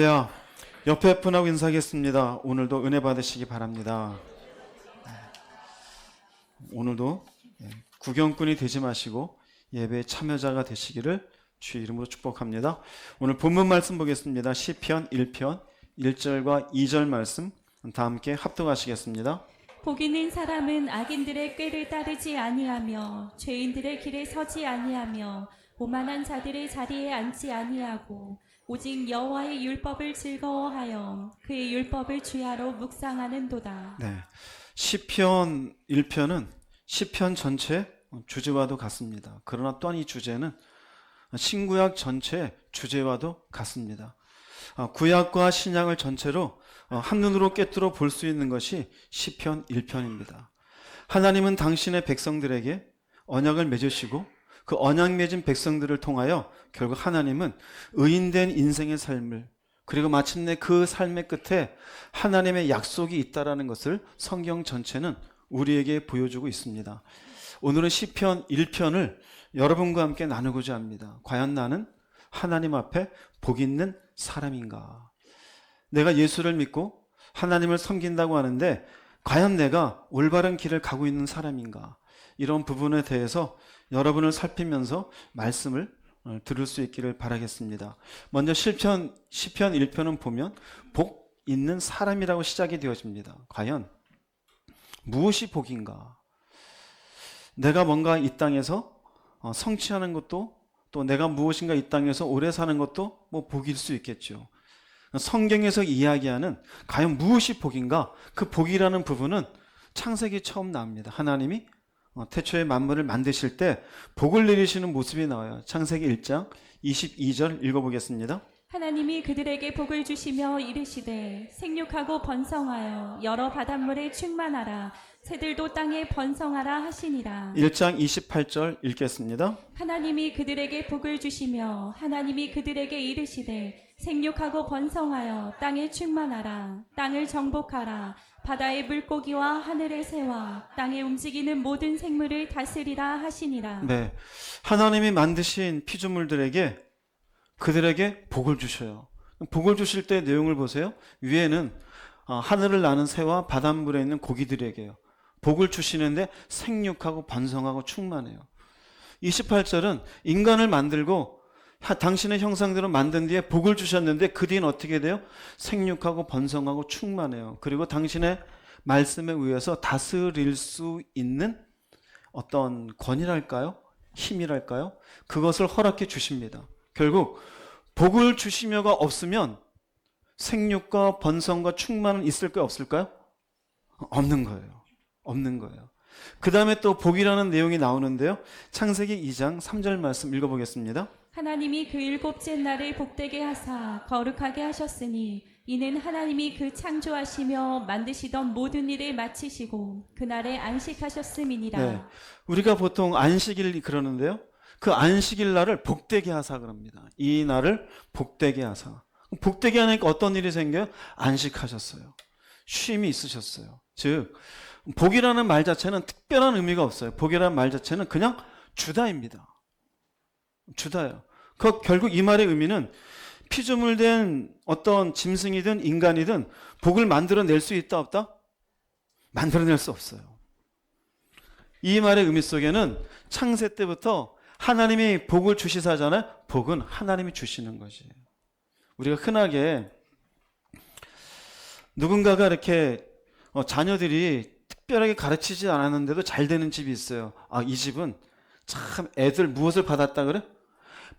야, 옆에 분하고 인사하겠습니다. 오늘도 은혜 받으시기 바랍니다. 오늘도 구경꾼이 되지 마시고 예배 참여자가 되시기를 주의 이름으로 축복합니다. 오늘 본문 말씀 보겠습니다. 시편 1편 1절과 2절 말씀 다 함께 합독하시겠습니다. 복 있는 사람은 악인들의 꾀를 따르지 아니하며 죄인들의 길에 서지 아니하며 오만한 자들의 자리에 앉지 아니하고 오직 여호와의 율법을 즐거워하여 그의 율법을 주야로 묵상하는도다. 네, 시편 1편은 시편 전체 주제와도 같습니다. 그러나 또한 이 주제는 신구약 전체 주제와도 같습니다. 구약과 신약을 전체로 한눈으로 꿰뚫어 볼 수 있는 것이 시편 1편입니다. 하나님은 당신의 백성들에게 언약을 맺으시고 그 언약 맺은 백성들을 통하여 결국 하나님은 의인된 인생의 삶을 그리고 마침내 그 삶의 끝에 하나님의 약속이 있다라는 것을 성경 전체는 우리에게 보여주고 있습니다. 오늘은 시편 1편을 여러분과 함께 나누고자 합니다. 과연 나는 하나님 앞에 복 있는 사람인가? 내가 예수를 믿고 하나님을 섬긴다고 하는데 과연 내가 올바른 길을 가고 있는 사람인가? 이런 부분에 대해서 여러분을 살피면서 말씀을 들을 수 있기를 바라겠습니다. 먼저 시편 1편은 보면 복 있는 사람이라고 시작이 되어집니다. 과연 무엇이 복인가? 내가 뭔가 이 땅에서 성취하는 것도 또 내가 무엇인가 이 땅에서 오래 사는 것도 뭐 복일 수 있겠죠. 성경에서 이야기하는 과연 무엇이 복인가? 그 복이라는 부분은 창세기 처음 나옵니다. 하나님이 태초에 만물을 만드실 때 복을 내리시는 모습이 나와요. 창세기 1장 22절 읽어보겠습니다. 하나님이 그들에게 복을 주시며 이르시되 생육하고 번성하여 여러 바닷물에 충만하라 새들도 땅에 번성하라 하시니라. 1장 28절 읽겠습니다. 하나님이 그들에게 복을 주시며 하나님이 그들에게 이르시되 생육하고 번성하여 땅에 충만하라 땅을 정복하라 바다의 물고기와 하늘의 새와 땅에 움직이는 모든 생물을 다스리라 하시니라. 네, 하나님이 만드신 피조물들에게 그들에게 복을 주셔요. 복을 주실 때 내용을 보세요. 위에는 하늘을 나는 새와 바닷물에 있는 고기들에게요. 복을 주시는데 생육하고 번성하고 충만해요. 28절은 인간을 만들고 당신의 형상대로 만든 뒤에 복을 주셨는데 그 뒤엔 어떻게 돼요? 생육하고 번성하고 충만해요. 그리고 당신의 말씀에 의해서 다스릴 수 있는 어떤 권위랄까요? 힘이랄까요? 그것을 허락해 주십니다. 결국 복을 주시며가 없으면 생육과 번성과 충만은 있을까요? 없을까요? 없는 거예요. 없는 거예요. 그 다음에 또 복이라는 내용이 나오는데요. 창세기 2장 3절 말씀 읽어보겠습니다. 하나님이 그 일곱째 날을 복되게 하사 거룩하게 하셨으니 이는 하나님이 그 창조하시며 만드시던 모든 일을 마치시고 그날에 안식하셨음이니라. 네, 우리가 보통 안식일 그러는데요. 그 안식일 날을 복되게 하사 그럽니다. 이 날을 복되게 하사. 복되게 하니까 어떤 일이 생겨요? 안식하셨어요. 쉼이 있으셨어요. 즉 복이라는 말 자체는 특별한 의미가 없어요. 복이라는 말 자체는 그냥 주다입니다. 주다예요. 결국 이 말의 의미는 피조물된 어떤 짐승이든 인간이든 복을 만들어낼 수 있다 없다? 만들어낼 수 없어요. 이 말의 의미 속에는 창세 때부터 하나님이 복을 주시사잖아요. 복은 하나님이 주시는 것이에요. 우리가 흔하게 누군가가 이렇게 자녀들이 특별하게 가르치지 않았는데도 잘 되는 집이 있어요. 이 집은 참 애들 무엇을 받았다 그래?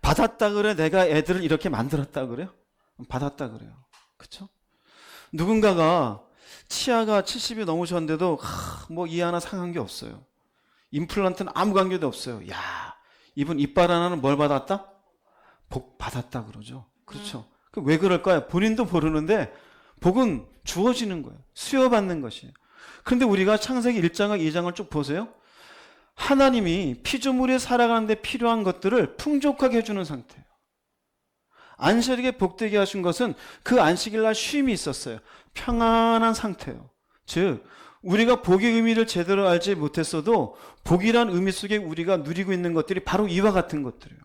받았다 그래? 내가 애들을 이렇게 만들었다 그래요? 받았다 그래요. 그렇죠? 누군가가 치아가 70이 넘으셨는데도 뭐 이 하나 상한 게 없어요. 임플란트는 아무 관계도 없어요. 야, 이분 이빨 하나는 뭘 받았다? 복 받았다 그러죠. 그렇죠? 왜 그럴까요? 본인도 모르는데 복은 주어지는 거예요. 수여받는 것이에요. 그런데 우리가 창세기 1장과 2장을 쭉 보세요. 하나님이 피조물이 살아가는 데 필요한 것들을 풍족하게 해주는 상태예요. 안식일에 복되게 하신 것은 그 안식일날 쉼이 있었어요. 평안한 상태예요. 즉 우리가 복의 의미를 제대로 알지 못했어도 복이란 의미 속에 우리가 누리고 있는 것들이 바로 이와 같은 것들이에요.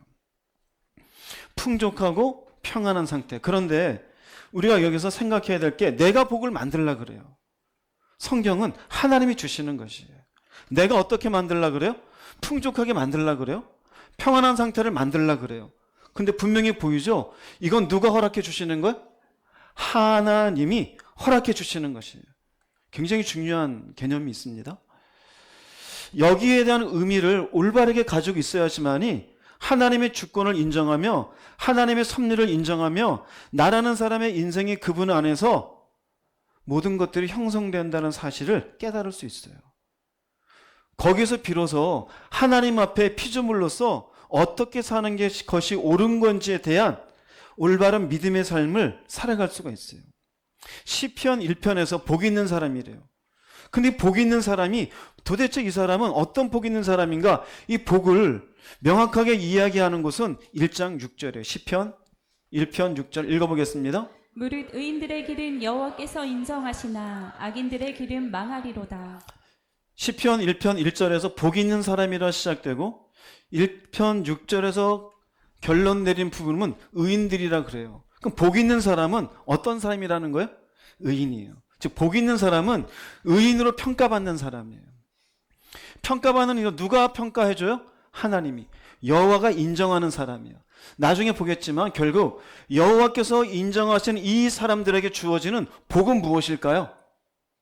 풍족하고 평안한 상태. 그런데 우리가 여기서 생각해야 될 게 내가 복을 만들라 그래요. 성경은 하나님이 주시는 것이에요. 내가 어떻게 만들라 그래요? 풍족하게 만들라 그래요? 평안한 상태를 만들라 그래요. 근데 분명히 보이죠? 이건 누가 허락해 주시는 거예요? 하나님이 허락해 주시는 것이에요. 굉장히 중요한 개념이 있습니다. 여기에 대한 의미를 올바르게 가지고 있어야지만이 하나님의 주권을 인정하며 하나님의 섭리를 인정하며 나라는 사람의 인생이 그분 안에서 모든 것들이 형성된다는 사실을 깨달을 수 있어요. 거기서 비로소 하나님 앞에 피조물로서 어떻게 사는 것이 옳은 건지에 대한 올바른 믿음의 삶을 살아갈 수가 있어요. 시편 1편에서 복 있는 사람이래요. 근데 복 있는 사람이 도대체 이 사람은 어떤 복 있는 사람인가? 이 복을 명확하게 이야기하는 것은 1장 6절이에요. 시편 1편 6절 읽어보겠습니다. 무릇 의인들의 길은 여호와께서 인정하시나 악인들의 길은 망하리로다. 시편 1편 1절에서 복 있는 사람이라 시작되고 1편 6절에서 결론 내린 부분은 의인들이라 그래요. 그럼 복 있는 사람은 어떤 사람이라는 거예요? 의인이에요. 즉 복 있는 사람은 의인으로 평가받는 사람이에요. 평가받는 이거 누가 평가해줘요? 하나님이. 여호와가 인정하는 사람이에요. 나중에 보겠지만 결국 여호와께서 인정하신 이 사람들에게 주어지는 복은 무엇일까요?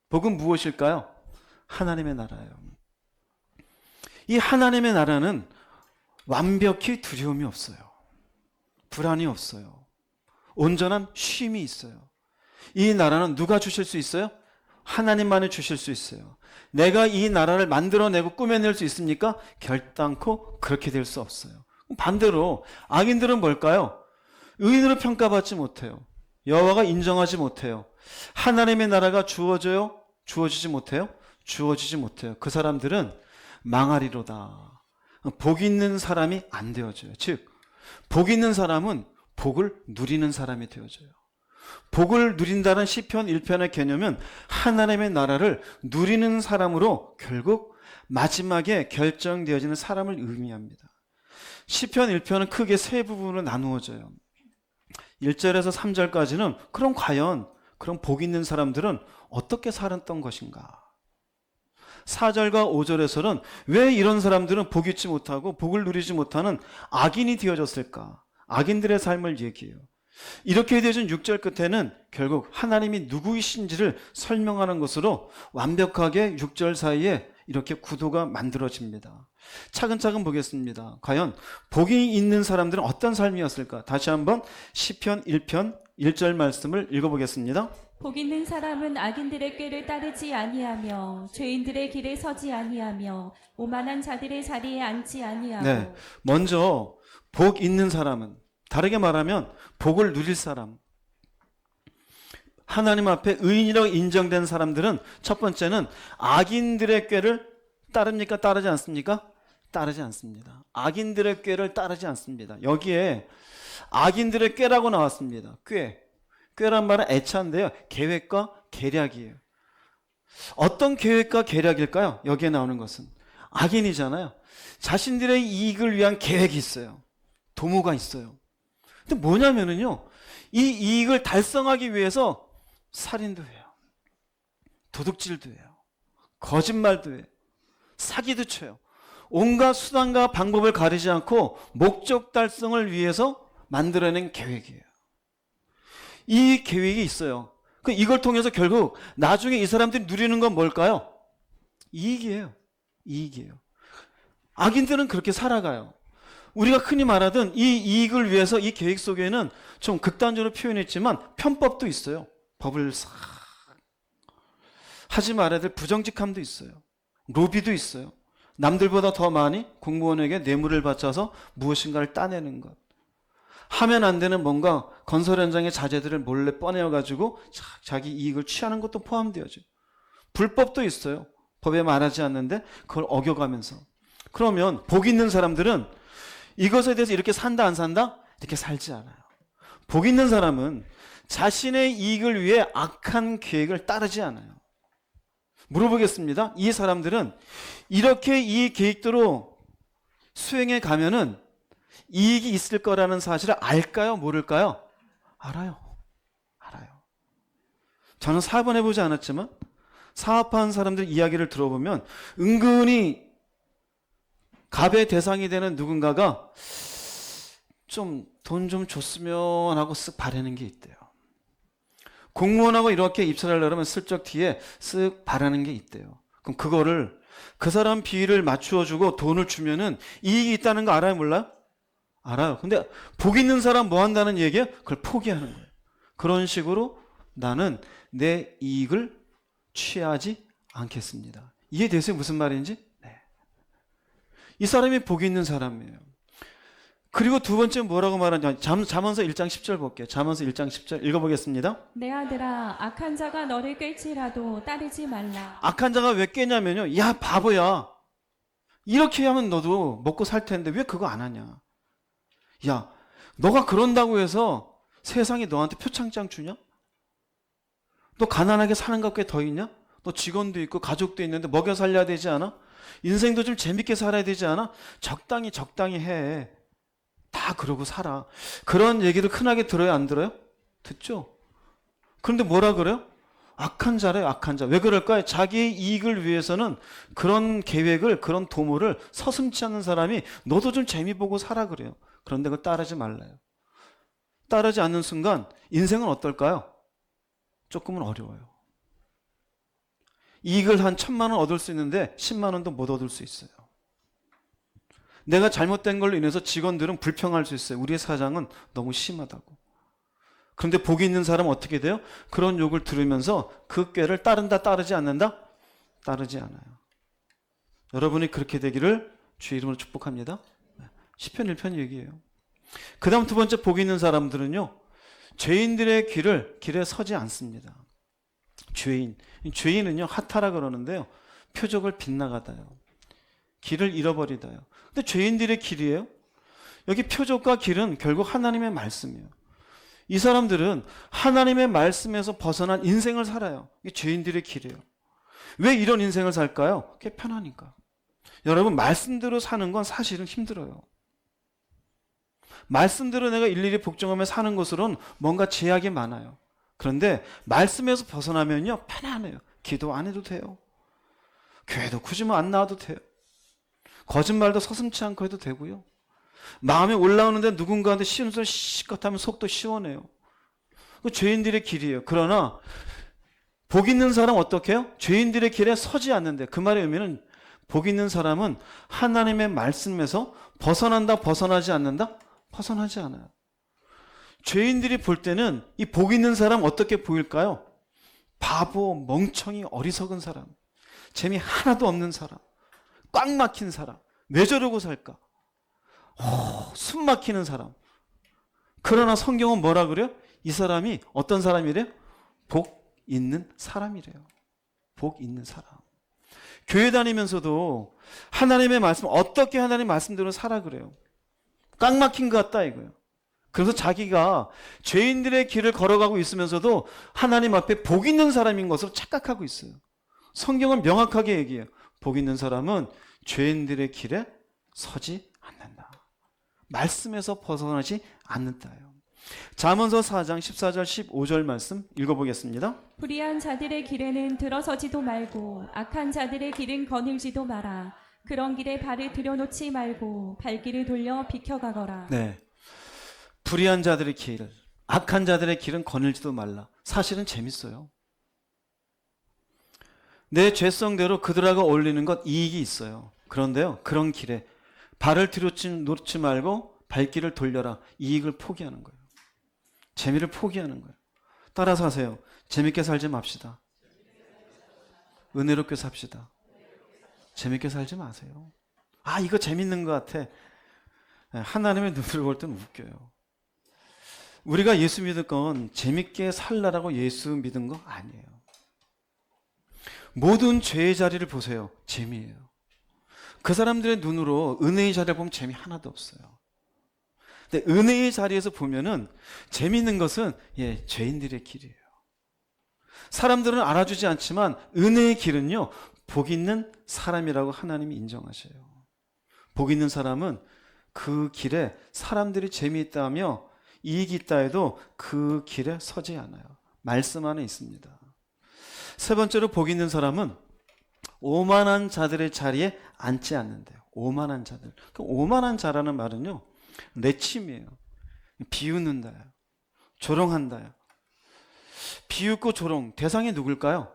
복은 무엇일까요? 하나님의 나라예요. 이 하나님의 나라는 완벽히 두려움이 없어요. 불안이 없어요. 온전한 쉼이 있어요. 이 나라는 누가 주실 수 있어요? 하나님만이 주실 수 있어요. 내가 이 나라를 만들어내고 꾸며낼 수 있습니까? 결단코 그렇게 될 수 없어요. 반대로 악인들은 뭘까요? 의인으로 평가받지 못해요. 여호와가 인정하지 못해요. 하나님의 나라가 주어져요? 주어지지 못해요? 주어지지 못해요. 그 사람들은 망하리로다. 복 있는 사람이 안 되어져요. 즉, 복 있는 사람은 복을 누리는 사람이 되어져요. 복을 누린다는 시편 1편의 개념은 하나님의 나라를 누리는 사람으로 결국 마지막에 결정되어지는 사람을 의미합니다. 시편 1편은 크게 세 부분으로 나누어져요. 1절에서 3절까지는 그럼 과연 그런 복 있는 사람들은 어떻게 살았던 것인가? 4절과 5절에서는 왜 이런 사람들은 복 있지 못하고 복을 누리지 못하는 악인이 되어졌을까? 악인들의 삶을 얘기해요. 이렇게 되어진 6절 끝에는 결국 하나님이 누구이신지를 설명하는 것으로 완벽하게 6절 사이에 이렇게 구도가 만들어집니다. 차근차근 보겠습니다. 과연 복이 있는 사람들은 어떤 삶이었을까? 다시 한번 시편 1편 1절 말씀을 읽어보겠습니다. 복 있는 사람은 악인들의 꾀를 따르지 아니하며 죄인들의 길에 서지 아니하며 오만한 자들의 자리에 앉지 아니하고. 네, 먼저 복 있는 사람은, 다르게 말하면 복을 누릴 사람, 하나님 앞에 의인이라고 인정된 사람들은 첫 번째는 악인들의 꾀를 따릅니까? 따르지 않습니까? 따르지 않습니다. 악인들의 꾀를 따르지 않습니다. 여기에 악인들의 꾀라고 나왔습니다. 꾀란 말은 애차인데요. 계획과 계략이에요. 어떤 계획과 계략일까요? 여기에 나오는 것은 악인이잖아요. 자신들의 이익을 위한 계획이 있어요. 도모가 있어요. 근데 뭐냐면은요, 이 이익을 달성하기 위해서 살인도 해요. 도둑질도 해요. 거짓말도 해요. 사기도 쳐요. 온갖 수단과 방법을 가리지 않고 목적 달성을 위해서 만들어낸 계획이에요. 이 계획이 있어요. 이걸 통해서 결국 나중에 이 사람들이 누리는 건 뭘까요? 이익이에요. 이익이에요. 악인들은 그렇게 살아가요. 우리가 흔히 말하던 이 이익을 위해서 이 계획 속에는 좀 극단적으로 표현했지만 편법도 있어요. 법을 싹 하지 말아야 될 부정직함도 있어요. 로비도 있어요. 남들보다 더 많이 공무원에게 뇌물을 바쳐서 무엇인가를 따내는 것. 하면 안 되는 뭔가 건설 현장의 자재들을 몰래 꺼내어가지고 자기 이익을 취하는 것도 포함되어져. 불법도 있어요. 법에 말하지 않는데 그걸 어겨가면서. 그러면 복 있는 사람들은 이것에 대해서 이렇게 산다 안 산다? 이렇게 살지 않아요. 복 있는 사람은 자신의 이익을 위해 악한 계획을 따르지 않아요. 물어보겠습니다. 이 사람들은 이렇게 이 계획대로 수행해 가면은 이익이 있을 거라는 사실을 알까요? 모를까요? 알아요. 알아요. 저는 사업은 해보지 않았지만 사업하는 사람들 이야기를 들어보면 은근히 갑의 대상이 되는 누군가가 좀 돈 좀 줬으면 하고 쓱 바라는 게 있대요. 공무원하고 이렇게 입사를 하려면 슬쩍 뒤에 쓱 바라는 게 있대요. 그럼 그거를 그 사람 비위를 맞추어주고 돈을 주면은 이익이 있다는 거 알아요, 몰라요? 알아요. 근데 복 있는 사람 뭐 한다는 얘기예요? 그걸 포기하는 거예요. 그런 식으로 나는 내 이익을 취하지 않겠습니다. 이해되세요? 무슨 말인지? 네. 이 사람이 복 있는 사람이에요. 그리고 두 번째 뭐라고 말하냐? 잠언서 1장 10절 볼게요. 잠언서 1장 10절 읽어보겠습니다. 내 아들아, 악한 자가 너를 꿰지라도 따르지 말라. 악한 자가 왜 깨냐면요. 야, 바보야. 이렇게 하면 너도 먹고 살 텐데 왜 그거 안 하냐? 야, 너가 그런다고 해서 세상이 너한테 표창장 주냐? 너 가난하게 사는 것 꽤 더 있냐? 너 직원도 있고 가족도 있는데 먹여 살려야 되지 않아? 인생도 좀 재밌게 살아야 되지 않아? 적당히 해. 다 그러고 살아. 그런 얘기를 흔하게 들어요, 안 들어요? 듣죠? 그런데 뭐라 그래요? 악한 자래요, 악한 자. 왜 그럴까요? 자기의 이익을 위해서는 그런 계획을, 그런 도모를 서슴지 않는 사람이 너도 좀 재미 보고 살아 그래요. 그런데 그걸 따르지 말라요. 따르지 않는 순간 인생은 어떨까요? 조금은 어려워요. 이익을 한 1,000만 원 얻을 수 있는데 10만 원도 못 얻을 수 있어요. 내가 잘못된 걸로 인해서 직원들은 불평할 수 있어요. 우리의 사장은 너무 심하다고. 그런데 복이 있는 사람은 어떻게 돼요? 그런 욕을 들으면서 그 꾀를 따른다, 따르지 않는다? 따르지 않아요. 여러분이 그렇게 되기를 주의 이름으로 축복합니다. 시편 1편 얘기예요. 그 다음 두 번째 복이 있는 사람들은요, 죄인들의 길에 서지 않습니다. 죄인은요, 하타라 그러는데요, 표적을 빗나가다요. 길을 잃어버리다요. 근데 죄인들의 길이에요. 여기 표적과 길은 결국 하나님의 말씀이에요. 이 사람들은 하나님의 말씀에서 벗어난 인생을 살아요. 이게 죄인들의 길이에요. 왜 이런 인생을 살까요? 그게 편하니까. 여러분, 말씀대로 사는 건 사실은 힘들어요. 말씀대로 내가 일일이 복종하며 사는 것으로는 뭔가 제약이 많아요. 그런데 말씀에서 벗어나면요, 편안해요. 기도 안 해도 돼요. 교회도 굳이 뭐 안 나와도 돼요. 거짓말도 서슴지 않고 해도 되고요. 마음이 올라오는데 누군가한테 쉬운 소리 시컷 하면 속도 시원해요. 그 죄인들의 길이에요. 그러나 복 있는 사람 어떻게 해요? 죄인들의 길에 서지 않는데, 그 말의 의미는 복 있는 사람은 하나님의 말씀에서 벗어난다, 벗어나지 않는다? 벗어나지 않아요. 죄인들이 볼 때는 이 복 있는 사람 어떻게 보일까요? 바보, 멍청이, 어리석은 사람, 재미 하나도 없는 사람, 꽉 막힌 사람, 왜 저러고 살까? 숨 막히는 사람. 그러나 성경은 뭐라 그래요? 이 사람이 어떤 사람이래요? 복 있는 사람이래요. 복 있는 사람. 교회 다니면서도 하나님의 말씀, 어떻게 하나님 말씀대로 살아 그래요. 꽉 막힌 것 같다 이거예요. 그래서 자기가 죄인들의 길을 걸어가고 있으면서도 하나님 앞에 복 있는 사람인 것으로 착각하고 있어요. 성경은 명확하게 얘기해요. 복 있는 사람은 죄인들의 길에 서지 않는다. 말씀에서 벗어나지 않는다요. 잠언서 4장 14절 15절 말씀 읽어보겠습니다. 불의한 자들의 길에는 들어서지도 말고 악한 자들의 길은 거닐지도 마라. 그런 길에 발을 들여놓지 말고 발길을 돌려 비켜가거라. 네, 불의한 자들의 길, 악한 자들의 길은 거닐지도 말라. 사실은 재밌어요. 내 죄성대로 그들하고 어울리는 것 이익이 있어요. 그런데요, 그런 길에 발을 들여놓지 말고 발길을 돌려라. 이익을 포기하는 거예요. 재미를 포기하는 거예요. 따라서 하세요. 재밌게 살지 맙시다. 은혜롭게 삽시다. 재밌게 살지 마세요. 아, 이거 재밌는 것 같아. 하나님의 눈으로 볼 때는 웃겨요. 우리가 예수 믿을 건 재밌게 살라라고 예수 믿은 거 아니에요. 모든 죄의 자리를 보세요. 재미예요. 그 사람들의 눈으로 은혜의 자리를 보면 재미 하나도 없어요. 근데 은혜의 자리에서 보면은 재미있는 것은 죄인들의 길이에요. 사람들은 알아주지 않지만 은혜의 길은요, 복 있는 사람이라고 하나님이 인정하셔요. 복 있는 사람은 그 길에 사람들이 재미있다며 이익이 있다 해도 그 길에 서지 않아요. 말씀 안에 있습니다. 세 번째로 복 있는 사람은 오만한 자들의 자리에 앉지 않는데요. 오만한 자들. 그 오만한 자라는 말은요, 내침이에요. 비웃는다요. 조롱한다요. 비웃고 조롱, 대상이 누굴까요?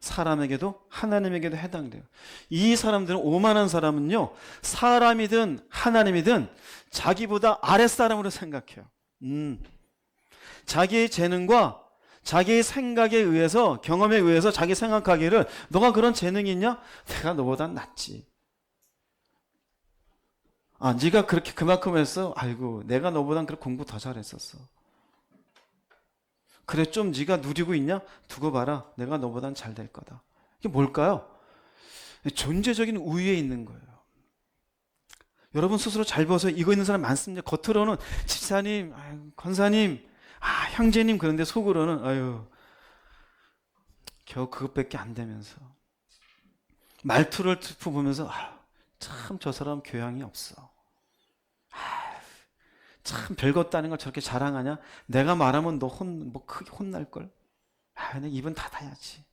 사람에게도 하나님에게도 해당돼요. 이 사람들은, 오만한 사람은요, 사람이든 하나님이든 자기보다 아랫사람으로 생각해요. 자기의 재능과 자기의 생각에 의해서, 경험에 의해서 자기 생각하기를, 너가 그런 재능이 있냐? 내가 너보다 낫지. 아, 네가 그렇게 그만큼 했어? 아이고, 내가 너보단 그렇게 공부 더 잘했었어. 그래, 좀 네가 누리고 있냐? 두고 봐라. 내가 너보단 잘 될 거다. 이게 뭘까요? 존재적인 우위에 있는 거예요. 여러분 스스로 잘 보세요. 이거 있는 사람 많습니다. 겉으로는 집사님, 아유, 권사님, 형제님, 그런데 속으로는 아유, 겨우 그것밖에 안 되면서 말투를 보면서 참 저 사람 교양이 없어. 참 별것도 아닌 걸 저렇게 자랑하냐? 내가 말하면 너 크게 혼날걸? 내 입은 닫아야지.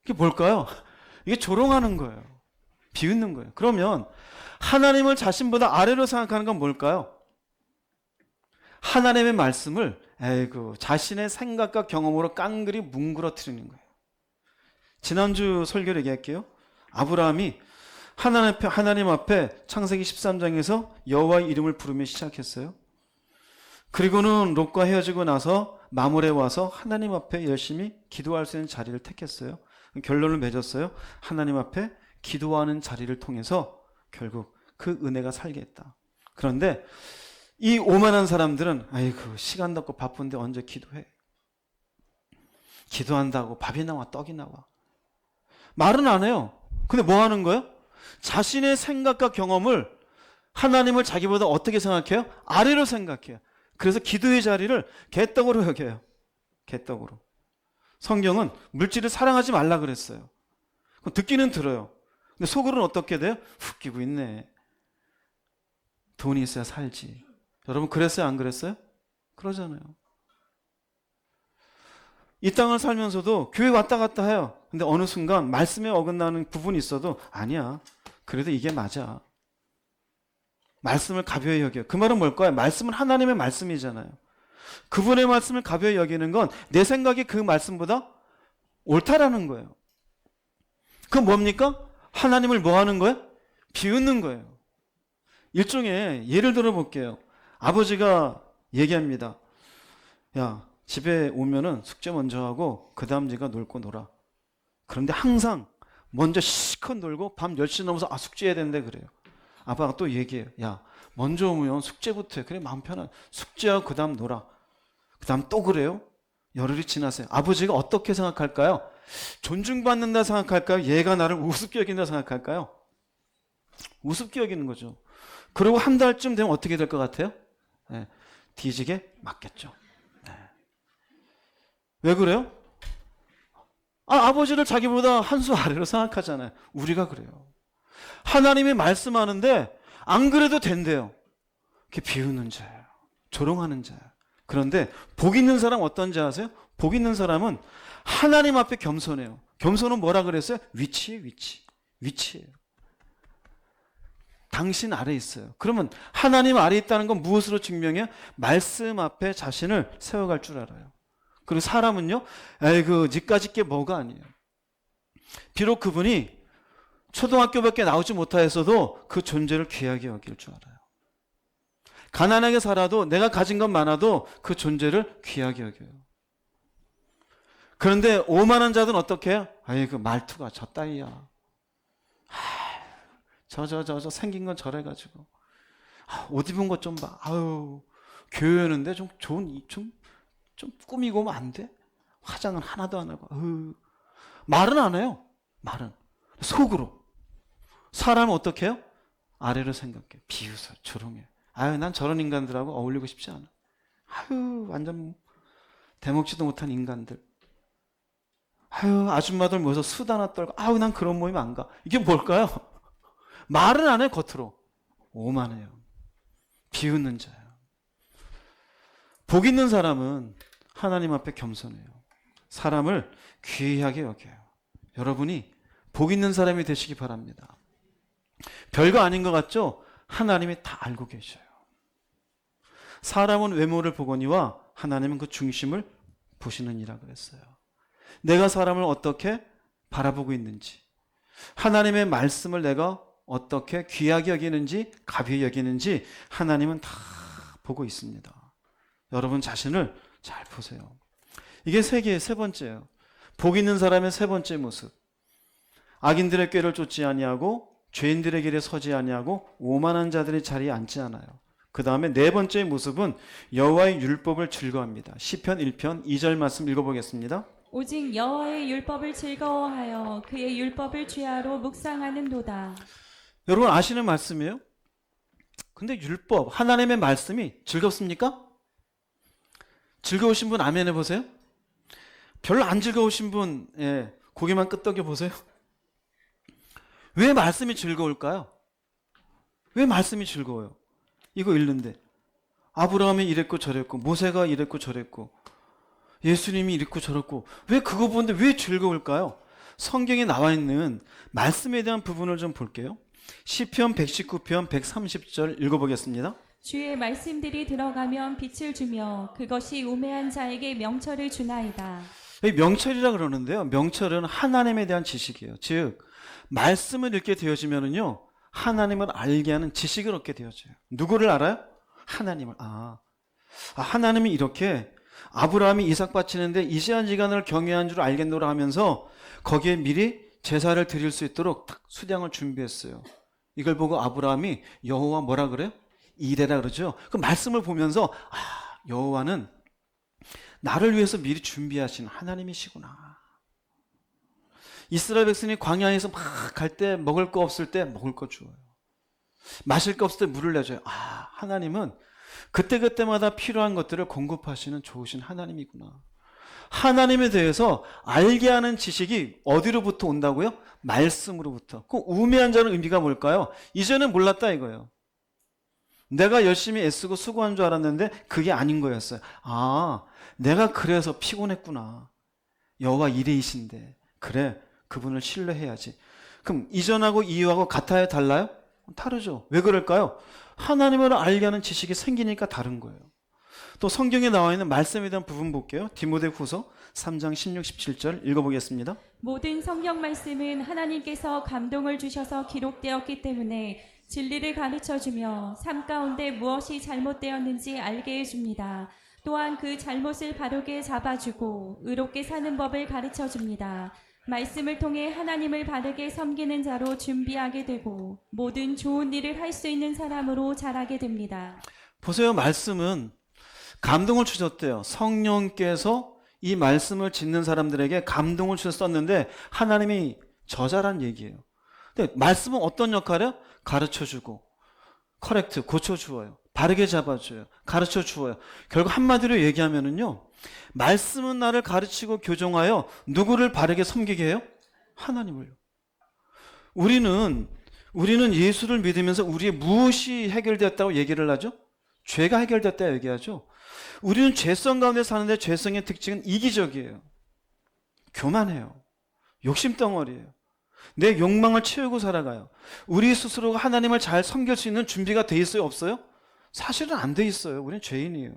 이게 뭘까요? 이게 조롱하는 거예요. 비웃는 거예요. 그러면 하나님을 자신보다 아래로 생각하는 건 뭘까요? 하나님의 말씀을 자신의 생각과 경험으로 깡그리 뭉그러뜨리는 거예요. 지난주 설교를 얘기할게요. 아브라함이 하나님 앞에 창세기 13장에서 여호와의 이름을 부르며 시작했어요. 그리고는 롯과 헤어지고 나서 마물에 와서 하나님 앞에 열심히 기도할 수 있는 자리를 택했어요. 결론을 맺었어요. 하나님 앞에 기도하는 자리를 통해서 결국 그 은혜가 살게 했다. 그런데 이 오만한 사람들은 아이고, 시간도 없고 바쁜데 언제 기도해? 기도한다고 밥이 나와 떡이 나와? 말은 안 해요. 근데 뭐 하는 거예요? 자신의 생각과 경험을, 하나님을 자기보다 어떻게 생각해요? 아래로 생각해요. 그래서 기도의 자리를 개떡으로 여겨요. 개떡으로. 성경은 물질을 사랑하지 말라 그랬어요. 듣기는 들어요. 근데 속으로는 어떻게 돼요? 웃기고 있네. 돈이 있어야 살지. 여러분 그랬어요? 안 그랬어요? 그러잖아요. 이 땅을 살면서도 교회 왔다 갔다 해요. 근데 어느 순간 말씀에 어긋나는 부분이 있어도 아니야. 그래도 이게 맞아. 말씀을 가벼이 여겨요. 그 말은 뭘까요? 말씀은 하나님의 말씀이잖아요. 그분의 말씀을 가벼이 여기는 건 내 생각이 그 말씀보다 옳다라는 거예요. 그건 뭡니까? 하나님을 뭐 하는 거예요? 비웃는 거예요. 일종의 예를 들어 볼게요. 아버지가 얘기합니다. 야, 집에 오면은 숙제 먼저 하고 그 다음 네가 놀고 놀아. 그런데 항상 먼저 실컷 놀고 밤 10시 넘어서 숙제해야 되는데 그래요. 아빠가 또 얘기해요. 야, 먼저 오면 숙제부터 해. 그래, 마음 편한. 숙제하고 그 다음 놀아. 그 다음 또 그래요? 열흘이 지나세요. 아버지가 어떻게 생각할까요? 존중받는다 생각할까요? 얘가 나를 우습게 여긴다 생각할까요? 우습게 여기는 거죠. 그리고 한 달쯤 되면 어떻게 될 것 같아요? 네, 뒤지게 맞겠죠. 네. 왜 그래요? 아버지를 자기보다 한 수 아래로 생각하잖아요. 우리가 그래요. 하나님이 말씀하는데 안 그래도 된대요. 그게 비웃는 자예요. 조롱하는 자예요. 그런데 복 있는 사람 어떤지 아세요? 복 있는 사람은 하나님 앞에 겸손해요. 겸손은 뭐라 그랬어요? 위치예요. 당신 아래 있어요. 그러면 하나님 아래 있다는 건 무엇으로 증명해요? 말씀 앞에 자신을 세워갈 줄 알아요. 그리고 사람은요, 니까짓 게 뭐가 아니에요. 비록 그분이 초등학교밖에 나오지 못하였어도 그 존재를 귀하게 여길 줄 알아요. 가난하게 살아도 내가 가진 것 많아도 그 존재를 귀하게 여겨요. 그런데 오만한 자들은 어떻게 해요? 그 말투가 저 따위야. 저 생긴 건 저래가지고. 옷 입은 것 좀 봐. 교회 오는데 좀 꾸미고 오면 안 돼? 화장은 하나도 안 하고. 말은 안 해요. 말은. 속으로. 사람은 어떻게 해요? 아래로 생각해. 비웃어. 조롱해. 난 저런 인간들하고 어울리고 싶지 않아. 완전 대먹지도 못한 인간들. 아줌마들 모여서 수다나 떨고. 난 그런 모임 안 가. 이게 뭘까요? 말은 안 해요, 겉으로. 오만해요. 비웃는 자예요. 복 있는 사람은 하나님 앞에 겸손해요. 사람을 귀하게 여겨요. 여러분이 복 있는 사람이 되시기 바랍니다. 별거 아닌 것 같죠? 하나님이 다 알고 계셔요. 사람은 외모를 보거니와 하나님은 그 중심을 보시느니라 그랬어요. 내가 사람을 어떻게 바라보고 있는지, 하나님의 말씀을 내가 어떻게 귀하게 여기는지, 가벼이 여기는지 하나님은 다 보고 있습니다. 여러분 자신을 잘 보세요. 이게 세계의 세 번째예요. 복 있는 사람의 세 번째 모습. 악인들의 꾀를 쫓지 아니하고 죄인들의 길에 서지 아니하고 오만한 자들의 자리에 앉지 않아요. 그 다음에 네 번째 모습은 여호와의 율법을 즐거워합니다. 시편 1편 2절 말씀 읽어보겠습니다. 오직 여호와의 율법을 즐거워하여 그의 율법을 주야로 묵상하는도다. 여러분 아시는 말씀이에요? 근데 율법, 하나님의 말씀이 즐겁습니까? 즐거우신 분 아멘 해보세요. 별로 안 즐거우신 분 고개만 끄덕여 보세요. 왜 말씀이 즐거울까요? 왜 말씀이 즐거워요? 이거 읽는데 아브라함이 이랬고 저랬고 모세가 이랬고 저랬고 예수님이 이랬고 저랬고 왜 그거 보는데 왜 즐거울까요? 성경에 나와 있는 말씀에 대한 부분을 좀 볼게요. 시편 119편 130절 읽어보겠습니다. 주의 말씀들이 들어가면 빛을 주며 그것이 우매한 자에게 명철을 주나이다. 명철이라 그러는데요. 명철은 하나님에 대한 지식이에요. 즉 말씀을 읽게 되어지면은요 하나님을 알게 하는 지식을 얻게 되어져요. 누구를 알아요? 하나님을. 하나님이 이렇게 아브라함이 이삭 바치는데 이시안지간을 경외한 줄 알겠노라 하면서 거기에 미리 제사를 드릴 수 있도록 딱 수량을 준비했어요. 이걸 보고 아브라함이 여호와 뭐라 그래요? 이레라 그러죠. 그 말씀을 보면서 여호와는 나를 위해서 미리 준비하신 하나님이시구나. 이스라엘 백성이 광야에서 막 갈 때 먹을 거 없을 때 먹을 거 주어요. 마실 거 없을 때 물을 내줘요. 하나님은 그때그때마다 필요한 것들을 공급하시는 좋으신 하나님이구나. 하나님에 대해서 알게 하는 지식이 어디로부터 온다고요? 말씀으로부터. 그 우매한 자는 의미가 뭘까요? 이제는 몰랐다 이거예요. 내가 열심히 애쓰고 수고한 줄 알았는데 그게 아닌 거였어요. 내가 그래서 피곤했구나. 여호와 이레이신데 그래 그분을 신뢰해야지. 그럼 이전하고 이후하고 같아요 달라요? 다르죠. 왜 그럴까요? 하나님을 알게 하는 지식이 생기니까 다른 거예요. 또 성경에 나와 있는 말씀에 대한 부분 볼게요. 디모데후서 3장 16, 17절 읽어보겠습니다. 모든 성경 말씀은 하나님께서 감동을 주셔서 기록되었기 때문에 진리를 가르쳐주며 삶 가운데 무엇이 잘못되었는지 알게 해줍니다. 또한 그 잘못을 바르게 잡아주고 의롭게 사는 법을 가르쳐줍니다. 말씀을 통해 하나님을 바르게 섬기는 자로 준비하게 되고 모든 좋은 일을 할 수 있는 사람으로 자라게 됩니다. 보세요. 말씀은 감동을 주셨대요. 성령께서 이 말씀을 짓는 사람들에게 감동을 주셨었는데 하나님이 저자란 얘기예요. 근데 말씀은 어떤 역할이에요? 가르쳐주고 커렉트, 고쳐주어요. 바르게 잡아줘요. 가르쳐주어요. 결국 한마디로 얘기하면은요 말씀은 나를 가르치고 교정하여 누구를 바르게 섬기게 해요? 하나님을요. 우리는 예수를 믿으면서 우리의 무엇이 해결됐다고 얘기를 하죠? 죄가 해결됐다 얘기하죠. 우리는 죄성 가운데 사는데 죄성의 특징은 이기적이에요. 교만해요. 욕심덩어리예요. 내 욕망을 채우고 살아가요. 우리 스스로가 하나님을 잘 섬길 수 있는 준비가 돼 있어요? 없어요? 사실은 안 돼 있어요. 우리는 죄인이에요.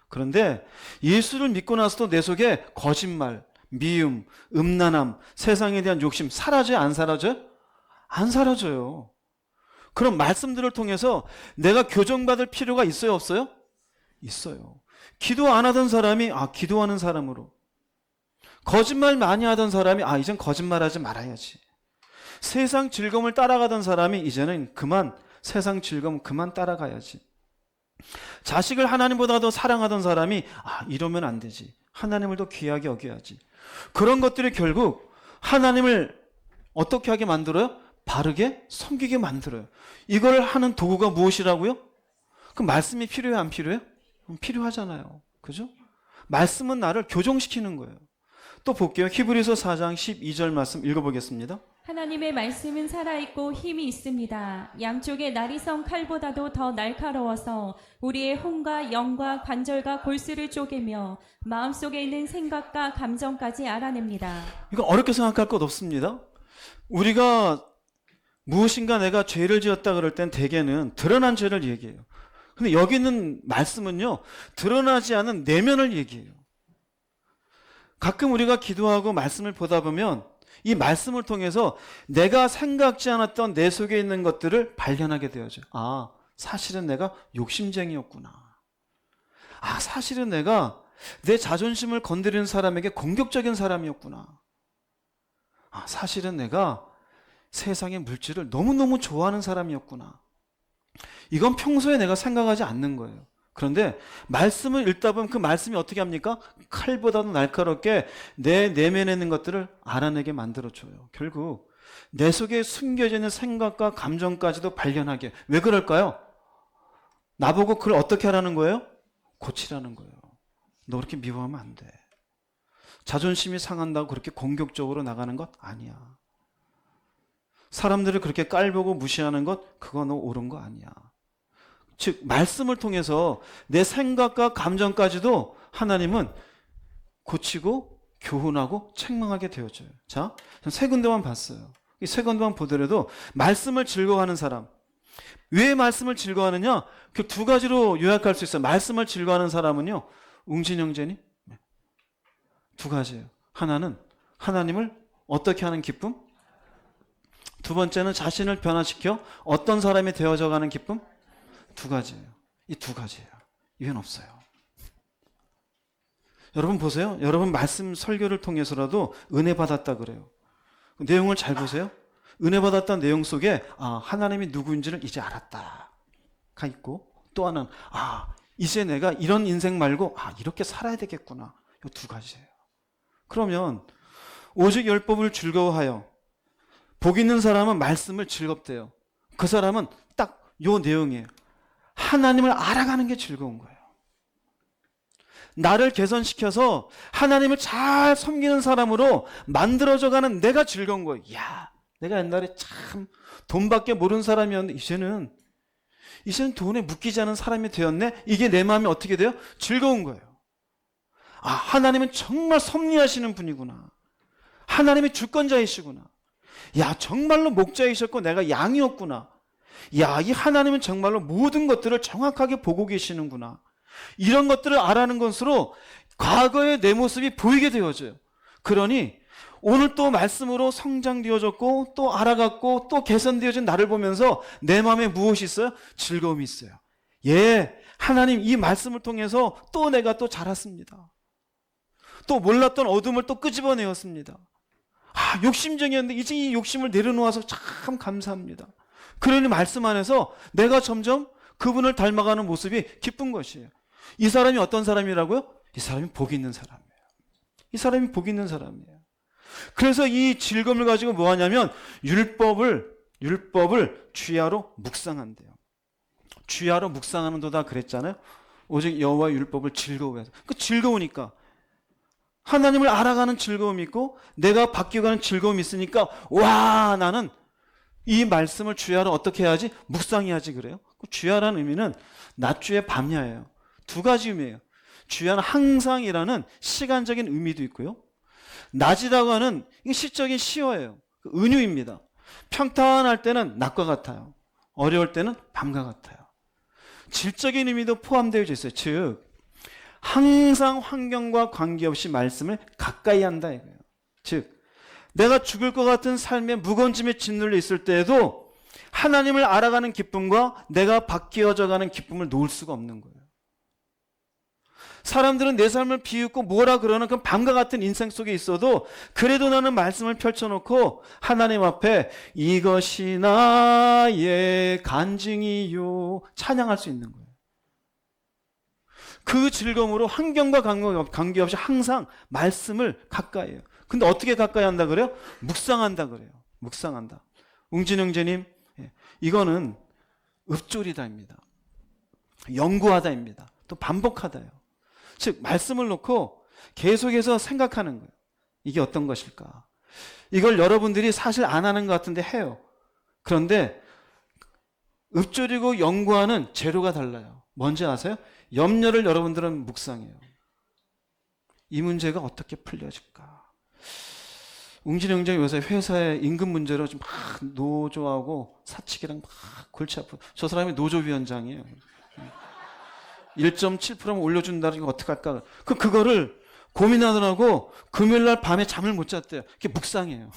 그런데 예수를 믿고 나서도 내 속에 거짓말, 미움, 음란함, 세상에 대한 욕심 사라져요? 안 사라져요? 안 사라져요. 그럼 말씀들을 통해서 내가 교정받을 필요가 있어요? 없어요? 있어요. 기도 안 하던 사람이 기도하는 사람으로, 거짓말 많이 하던 사람이 이젠 거짓말하지 말아야지. 세상 즐거움을 따라가던 사람이 이제는 세상 즐거움 그만 따라가야지. 자식을 하나님보다 더 사랑하던 사람이 이러면 안 되지. 하나님을 더 귀하게 여겨야지. 그런 것들이 결국 하나님을 어떻게 하게 만들어요? 바르게 섬기게 만들어요. 이걸 하는 도구가 무엇이라고요? 그 말씀이 필요해요? 안 필요해요? 필요하잖아요. 그죠? 말씀은 나를 교정시키는 거예요. 또 볼게요. 히브리서 4장 12절 말씀 읽어보겠습니다. 하나님의 말씀은 살아있고 힘이 있습니다. 양쪽의 나리성 칼보다도 더 날카로워서 우리의 혼과 영과 관절과 골수를 쪼개며 마음속에 있는 생각과 감정까지 알아냅니다. 이거 어렵게 생각할 것 없습니다. 우리가 무엇인가 내가 죄를 지었다 그럴 땐 대개는 드러난 죄를 얘기해요. 근데 여기 있는 말씀은요, 드러나지 않은 내면을 얘기해요. 가끔 우리가 기도하고 말씀을 보다 보면 이 말씀을 통해서 내가 생각지 않았던 내 속에 있는 것들을 발견하게 되어져요. 아, 사실은 내가 욕심쟁이였구나. 아, 사실은 내가 내 자존심을 건드리는 사람에게 공격적인 사람이었구나. 아, 사실은 내가 세상의 물질을 너무너무 좋아하는 사람이었구나. 이건 평소에 내가 생각하지 않는 거예요. 그런데 말씀을 읽다 보면 그 말씀이 어떻게 합니까? 칼보다도 날카롭게 내 내면에 있는 것들을 알아내게 만들어줘요. 결국 내 속에 숨겨져 있는 생각과 감정까지도 발견하게. 왜 그럴까요? 나보고 그걸 어떻게 하라는 거예요? 고치라는 거예요. 너 그렇게 미워하면 안 돼. 자존심이 상한다고 그렇게 공격적으로 나가는 것 아니야. 사람들을 그렇게 깔보고 무시하는 것, 그거 너 옳은 거 아니야. 즉 말씀을 통해서 내 생각과 감정까지도 하나님은 고치고 교훈하고 책망하게 되어져요. 자, 세 군데만 봤어요. 이 세 군데만 보더라도 말씀을 즐거워하는 사람. 왜 말씀을 즐거워하느냐? 그 두 가지로 요약할 수 있어요. 말씀을 즐거워하는 사람은요, 웅진 형제님, 두 가지예요. 하나는 하나님을 어떻게 하는 기쁨? 두 번째는 자신을 변화시켜 어떤 사람이 되어져 가는 기쁨? 두 가지예요. 이 두 가지예요. 이건 없어요. 여러분 보세요. 여러분 말씀 설교를 통해서라도 은혜 받았다 그래요. 내용을 잘 보세요. 은혜 받았다는 내용 속에 하나님이 누구인지를 이제 알았다가 있고, 또 하나는 이제 내가 이런 인생 말고 이렇게 살아야 되겠구나. 이 두 가지예요. 그러면 오직 율법을 즐거워하여 복 있는 사람은 말씀을 즐겁대요. 그 사람은 딱 요 내용이에요. 하나님을 알아가는 게 즐거운 거예요. 나를 개선시켜서 하나님을 잘 섬기는 사람으로 만들어져가는 내가 즐거운 거예요. 야, 내가 옛날에 참 돈밖에 모르는 사람이었는데 이제는 돈에 묶이지 않은 사람이 되었네. 이게 내 마음이 어떻게 돼요? 즐거운 거예요. 하나님은 정말 섭리하시는 분이구나. 하나님이 주권자이시구나. 야, 정말로 목자이셨고 내가 양이었구나. 야, 이 하나님은 정말로 모든 것들을 정확하게 보고 계시는구나. 이런 것들을 알아는 것으로 과거의 내 모습이 보이게 되어져요. 그러니 오늘 또 말씀으로 성장되어졌고 또 알아갔고 또 개선되어진 나를 보면서 내 마음에 무엇이 있어요? 즐거움이 있어요. 예, 하나님 이 말씀을 통해서 또 내가 또 자랐습니다. 또 몰랐던 어둠을 또 끄집어내었습니다. 욕심쟁이였는데 이제 이 욕심을 내려놓아서 참 감사합니다. 그러니 말씀 안에서 내가 점점 그분을 닮아가는 모습이 기쁜 것이에요. 이 사람이 어떤 사람이라고요? 이 사람이 복 있는 사람이에요. 이 사람이 복 있는 사람이에요. 그래서 이 즐거움을 가지고 뭐 하냐면 율법을 주야로 묵상한대요. 주야로 묵상하는 도다 그랬잖아요. 오직 여호와의 율법을 즐거워해서. 그 즐거우니까 하나님을 알아가는 즐거움이 있고 내가 바뀌어가는 즐거움이 있으니까 와, 나는 이 말씀을 주야로 어떻게 해야지? 묵상해야지 그래요. 주야라는 의미는 낮주의 밤야예요. 두 가지 의미예요. 주야는 항상이라는 시간적인 의미도 있고요. 낮이라고 하는 시적인 시어예요. 은유입니다. 평탄할 때는 낮과 같아요. 어려울 때는 밤과 같아요. 질적인 의미도 포함되어 있어요. 즉 항상 환경과 관계없이 말씀을 가까이 한다 이거예요. 즉 내가 죽을 것 같은 삶의 무거운 짐에 짓눌려 있을 때에도 하나님을 알아가는 기쁨과 내가 바뀌어져가는 기쁨을 놓을 수가 없는 거예요. 사람들은 내 삶을 비웃고 뭐라 그러는 그 밤과 같은 인생 속에 있어도 그래도 나는 말씀을 펼쳐놓고 하나님 앞에 이것이 나의 간증이요 찬양할 수 있는 거예요. 그 즐거움으로 환경과 관계없이 항상 말씀을 가까이 해요. 근데 어떻게 가까이 한다 그래요? 묵상한다 그래요. 묵상한다. 웅진 형제님, 이거는 읊조리다입니다. 연구하다입니다. 또 반복하다요. 즉 말씀을 놓고 계속해서 생각하는 거예요. 이게 어떤 것일까? 이걸 여러분들이 사실 안 하는 것 같은데 해요. 그런데 읊조리고 연구하는 재료가 달라요. 뭔지 아세요? 염려를 여러분들은 묵상해요. 이 문제가 어떻게 풀려질까? 웅진이 형제가 요새 회사의 임금 문제로 좀 막 노조하고 사측이랑 막 골치 아프고, 저 사람이 노조위원장이에요. 1.7%만 올려준다는 게 어떡할까? 그거를 고민하느라고 금요일날 밤에 잠을 못 잤대요. 그게 묵상이에요.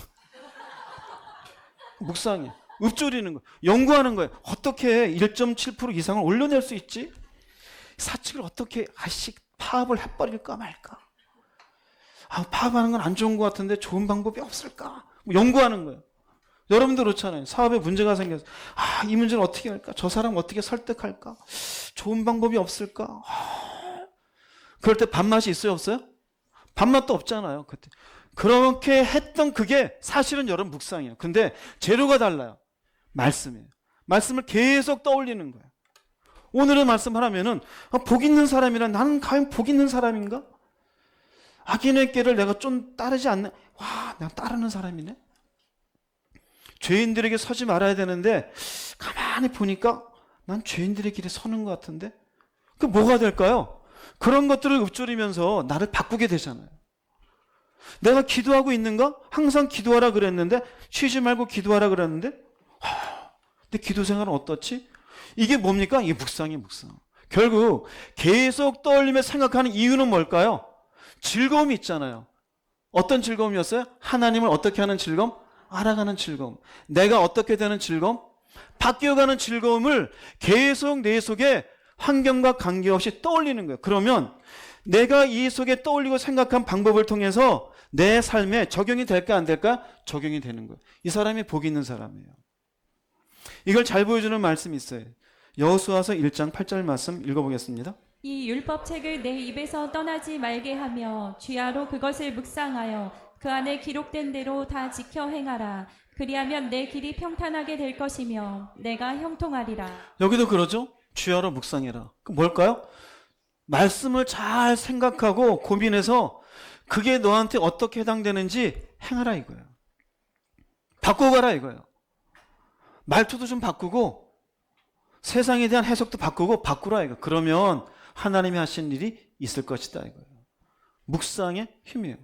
묵상이에요. 읊조리는 거예요. 연구하는 거예요. 어떻게 1.7% 이상을 올려낼 수 있지? 사측을 어떻게 파업을 해버릴까 말까? 파업하는 건 안 좋은 것 같은데 좋은 방법이 없을까? 연구하는 거예요. 여러분도 그렇잖아요. 사업에 문제가 생겨서 이 문제는 어떻게 할까? 저 사람 어떻게 설득할까? 좋은 방법이 없을까? 그럴 때 밥맛이 있어요, 없어요? 밥맛도 없잖아요. 그때 그렇게 했던 그게 사실은 여러분 묵상이에요. 근데 재료가 달라요. 말씀이에요. 말씀을 계속 떠올리는 거예요. 오늘의 말씀을 하면은 복 있는 사람이란, 나는 과연 복 있는 사람인가? 악인의 길을 내가 좀 따르지 않는, 내가 따르는 사람이네. 죄인들에게 서지 말아야 되는데 가만히 보니까 난 죄인들의 길에 서는 것 같은데, 그 뭐가 될까요? 그런 것들을 읊조리면서 나를 바꾸게 되잖아요. 내가 기도하고 있는가? 항상 기도하라 그랬는데, 쉬지 말고 기도하라 그랬는데, 근데 기도 생활은 어떻지? 이게 뭡니까? 이게 묵상이에요, 묵상. 결국 계속 떠올리며 생각하는 이유는 뭘까요? 즐거움이 있잖아요. 어떤 즐거움이었어요? 하나님을 어떻게 하는 즐거움? 알아가는 즐거움. 내가 어떻게 되는 즐거움? 바뀌어가는 즐거움을 계속 내 속에 환경과 관계없이 떠올리는 거예요. 그러면 내가 이 속에 떠올리고 생각한 방법을 통해서 내 삶에 적용이 될까 안 될까? 적용이 되는 거예요. 이 사람이 복 있는 사람이에요. 이걸 잘 보여주는 말씀이 있어요. 여호수아서 1장 8절 말씀 읽어보겠습니다. 이 율법책을 내 입에서 떠나지 말게 하며 주야로 그것을 묵상하여 그 안에 기록된 대로 다 지켜 행하라. 그리하면 내 길이 평탄하게 될 것이며 내가 형통하리라. 여기도 그러죠. 주야로 묵상해라. 그 뭘까요? 말씀을 잘 생각하고 고민해서 그게 너한테 어떻게 해당되는지 행하라 이거예요. 바꿔가라 이거예요. 말투도 좀 바꾸고 세상에 대한 해석도 바꾸고 바꾸라 이거. 그러면 하나님이 하신 일이 있을 것이다 이거예요. 묵상의 힘이에요.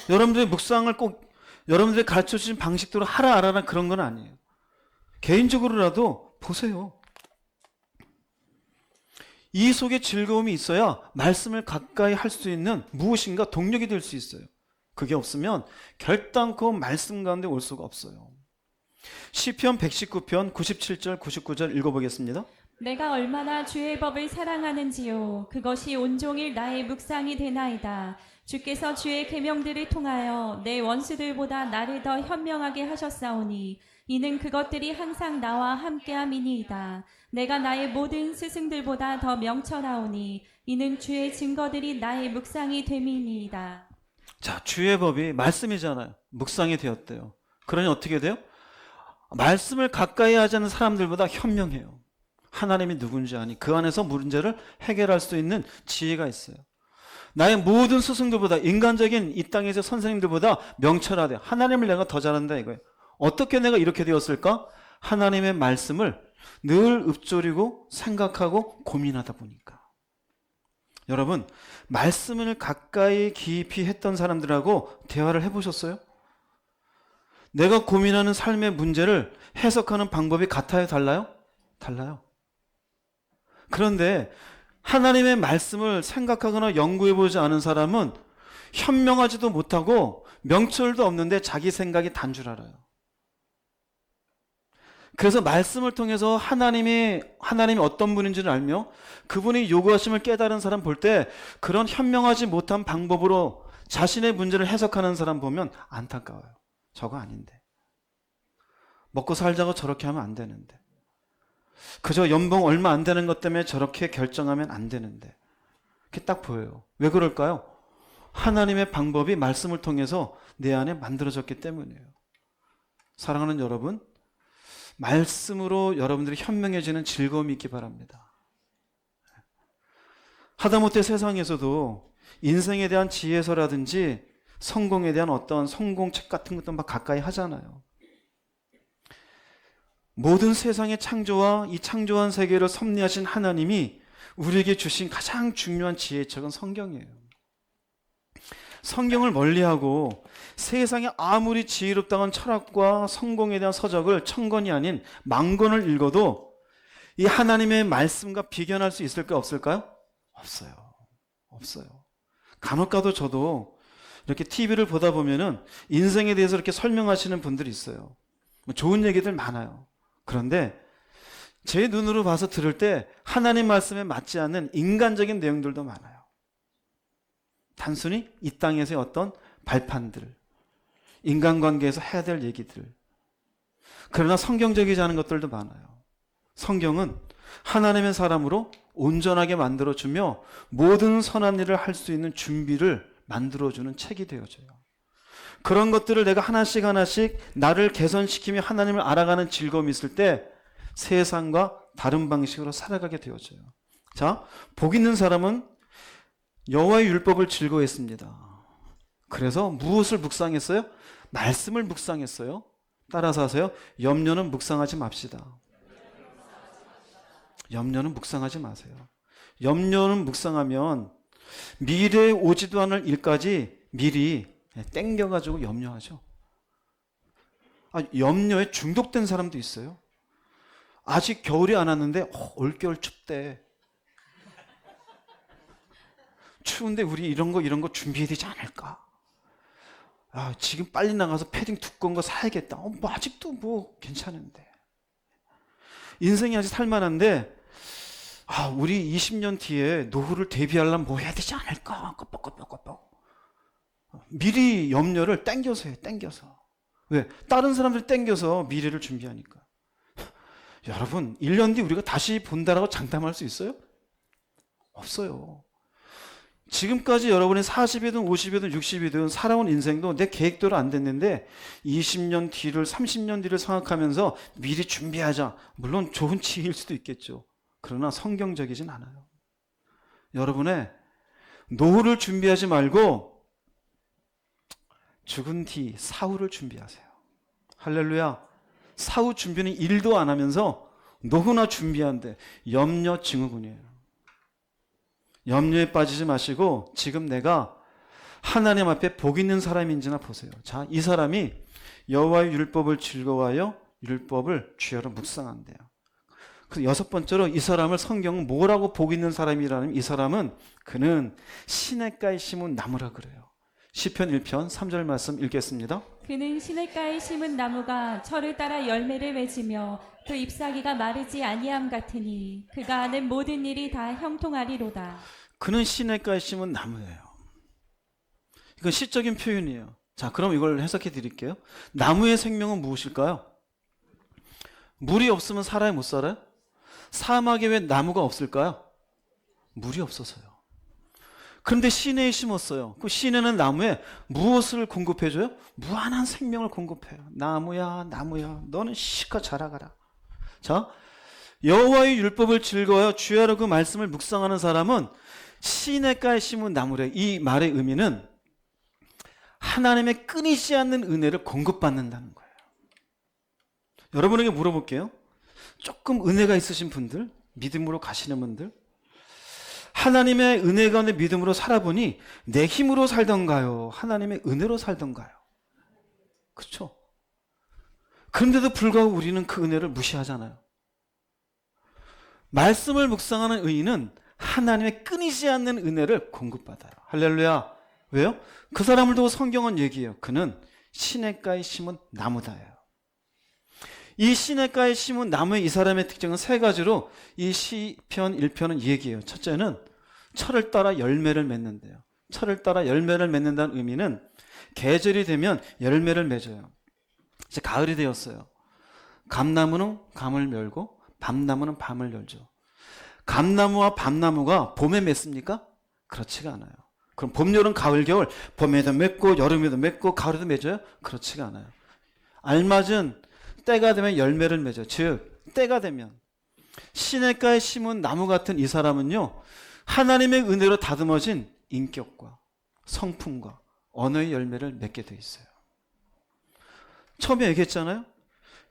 여러분들의 묵상을 꼭 여러분들이 가르쳐 주신 방식대로 하라 안 하라 그런 건 아니에요. 개인적으로라도 보세요. 이 속에 즐거움이 있어야 말씀을 가까이 할 수 있는 무엇인가 동력이 될 수 있어요. 그게 없으면 결단코 말씀 가운데 올 수가 없어요. 시편 119편 97절 99절 읽어보겠습니다. 내가 얼마나 주의 법을 사랑하는지요. 그것이 온종일 나의 묵상이 되나이다. 주께서 주의 계명들을 통하여 내 원수들보다 나를 더 현명하게 하셨사오니 이는 그것들이 항상 나와 함께함이니이다. 내가 나의 모든 스승들보다 더 명철하오니 이는 주의 증거들이 나의 묵상이 됨이니이다. 자, 주의 법이 말씀이잖아요. 묵상이 되었대요. 그러니 어떻게 돼요? 말씀을 가까이 하지 않는 사람들보다 현명해요. 하나님이 누군지 아니 그 안에서 문제를 해결할 수 있는 지혜가 있어요. 나의 모든 스승들보다, 인간적인 이 땅에서 선생님들보다 명철하대. 하나님을 내가 더 잘한다 이거예요. 어떻게 내가 이렇게 되었을까? 하나님의 말씀을 늘 읊조리고 생각하고 고민하다 보니까. 여러분, 말씀을 가까이 깊이 했던 사람들하고 대화를 해보셨어요? 내가 고민하는 삶의 문제를 해석하는 방법이 같아요? 달라요? 달라요. 그런데 하나님의 말씀을 생각하거나 연구해보지 않은 사람은 현명하지도 못하고 명철도 없는데 자기 생각이 단 줄 알아요. 그래서 말씀을 통해서 하나님이 어떤 분인지를 알며 그분이 요구하심을 깨달은 사람 볼 때 그런 현명하지 못한 방법으로 자신의 문제를 해석하는 사람 보면 안타까워요. 저거 아닌데. 먹고 살자고 저렇게 하면 안 되는데. 그저 연봉 얼마 안 되는 것 때문에 저렇게 결정하면 안 되는데. 그게 딱 보여요. 왜 그럴까요? 하나님의 방법이 말씀을 통해서 내 안에 만들어졌기 때문이에요. 사랑하는 여러분, 말씀으로 여러분들이 현명해지는 즐거움이 있기 바랍니다. 하다못해 세상에서도 인생에 대한 지혜서라든지 성공에 대한 어떤 성공책 같은 것도 막 가까이 하잖아요. 모든 세상의 창조와 이 창조한 세계를 섭리하신 하나님이 우리에게 주신 가장 중요한 지혜책은 성경이에요. 성경을 멀리하고 세상에 아무리 지혜롭다는 철학과 성공에 대한 서적을 천권이 아닌 만권을 읽어도 이 하나님의 말씀과 비견할 수 있을까 없을까요? 없어요. 없어요. 간혹가도 저도 이렇게 TV를 보다 보면은 인생에 대해서 이렇게 설명하시는 분들이 있어요. 좋은 얘기들 많아요. 그런데 제 눈으로 봐서 들을 때 하나님 말씀에 맞지 않는 인간적인 내용들도 많아요. 단순히 이 땅에서의 어떤 발판들, 인간관계에서 해야 될 얘기들. 그러나 성경적이지 않은 것들도 많아요. 성경은 하나님의 사람으로 온전하게 만들어주며 모든 선한 일을 할 수 있는 준비를 만들어주는 책이 되어져요. 그런 것들을 내가 하나씩 하나씩 나를 개선시키며 하나님을 알아가는 즐거움이 있을 때 세상과 다른 방식으로 살아가게 되어져요. 자, 복 있는 사람은 여호와의 율법을 즐거워했습니다. 그래서 무엇을 묵상했어요? 말씀을 묵상했어요. 따라서 하세요. 염려는 묵상하지 맙시다. 염려는 묵상하지 마세요. 염려는 묵상하면 미래에 오지도 않을 일까지 미리 땡겨가지고 염려하죠. 염려에 중독된 사람도 있어요. 아직 겨울이 안 왔는데 올겨울 춥대. 추운데 우리 이런 거 준비해야 되지 않을까? 지금 빨리 나가서 패딩 두꺼운 거 사야겠다. 뭐 아직도 뭐 괜찮은데. 인생이 아직 살만한데 우리 20년 뒤에 노후를 대비하려면 뭐 해야 되지 않을까? 껍벅. 미리 염려를 땡겨서 해요. 땡겨서. 왜? 다른 사람들 땡겨서 미래를 준비하니까. 여러분 1년 뒤 우리가 다시 본다라고 장담할 수 있어요? 없어요. 지금까지 여러분이 40이든 50이든 60이든 살아온 인생도 내 계획대로 안 됐는데 20년 뒤를 30년 뒤를 생각하면서 미리 준비하자. 물론 좋은 지혜일 수도 있겠죠. 그러나 성경적이진 않아요. 여러분의 노후를 준비하지 말고 죽은 뒤 사후를 준비하세요. 할렐루야. 사후 준비는 일도 안 하면서 노후나 준비한데 염려 증후군이에요. 염려에 빠지지 마시고 지금 내가 하나님 앞에 복 있는 사람인지나 보세요. 자, 이 사람이 여호와의 율법을 즐거워하여 율법을 주야로 묵상한대요. 그래서 6번째로 이 사람을 성경은 뭐라고 복 있는 사람이라는, 이 사람은 그는 시냇가에 심은 나무라 그래요. 시편 1편 3절 말씀 읽겠습니다. 그는 시냇가에 심은 나무가 철을 따라 열매를 맺으며 그 잎사귀가 마르지 아니함 같으니 그가 하는 모든 일이 다 형통하리로다. 그는 시냇가에 심은 나무예요. 이건 시적인 표현이에요. 자, 그럼 이걸 해석해 드릴게요. 나무의 생명은 무엇일까요? 물이 없으면 살아요, 못 살아요? 사막에 왜 나무가 없을까요? 물이 없어서요. 그런데 시내에 심었어요. 그 시내는 나무에 무엇을 공급해줘요? 무한한 생명을 공급해요. 나무야, 너는 실컷 자라가라. 자, 여호와의 율법을 즐거워하여 주야로 그 말씀을 묵상하는 사람은 시냇가에 심은 나무래. 이 말의 의미는 하나님의 끊이지 않는 은혜를 공급받는다는 거예요. 여러분에게 물어볼게요. 조금 은혜가 있으신 분들, 믿음으로 가시는 분들, 하나님의 은혜 가운데 믿음으로 살아보니 내 힘으로 살던가요? 하나님의 은혜로 살던가요? 그렇죠? 그런데도 불구하고 우리는 그 은혜를 무시하잖아요. 말씀을 묵상하는 의인은 하나님의 끊이지 않는 은혜를 공급받아요. 할렐루야. 왜요? 그 사람을 두고 성경은 얘기해요. 그는 시냇가에 심은 나무다예요. 이 시냇가에 심은 나무의 이 사람의 특징은 3가지로 이 시편 1편은 얘기해요. 첫째는 철을 따라 열매를 맺는데요. 철을 따라 열매를 맺는다는 의미는 계절이 되면 열매를 맺어요. 이제 가을이 되었어요. 감나무는 감을 열고 밤나무는 밤을 열죠. 감나무와 밤나무가 봄에 맺습니까? 그렇지가 않아요. 그럼 봄, 여름, 가을, 겨울, 봄에도 맺고 여름에도 맺고 가을에도 맺어요? 그렇지가 않아요. 알맞은 때가 되면 열매를 맺어요. 즉 때가 되면 시냇가에 심은 나무 같은 이 사람은요, 하나님의 은혜로 다듬어진 인격과 성품과 언어의 열매를 맺게 돼 있어요. 처음에 얘기했잖아요.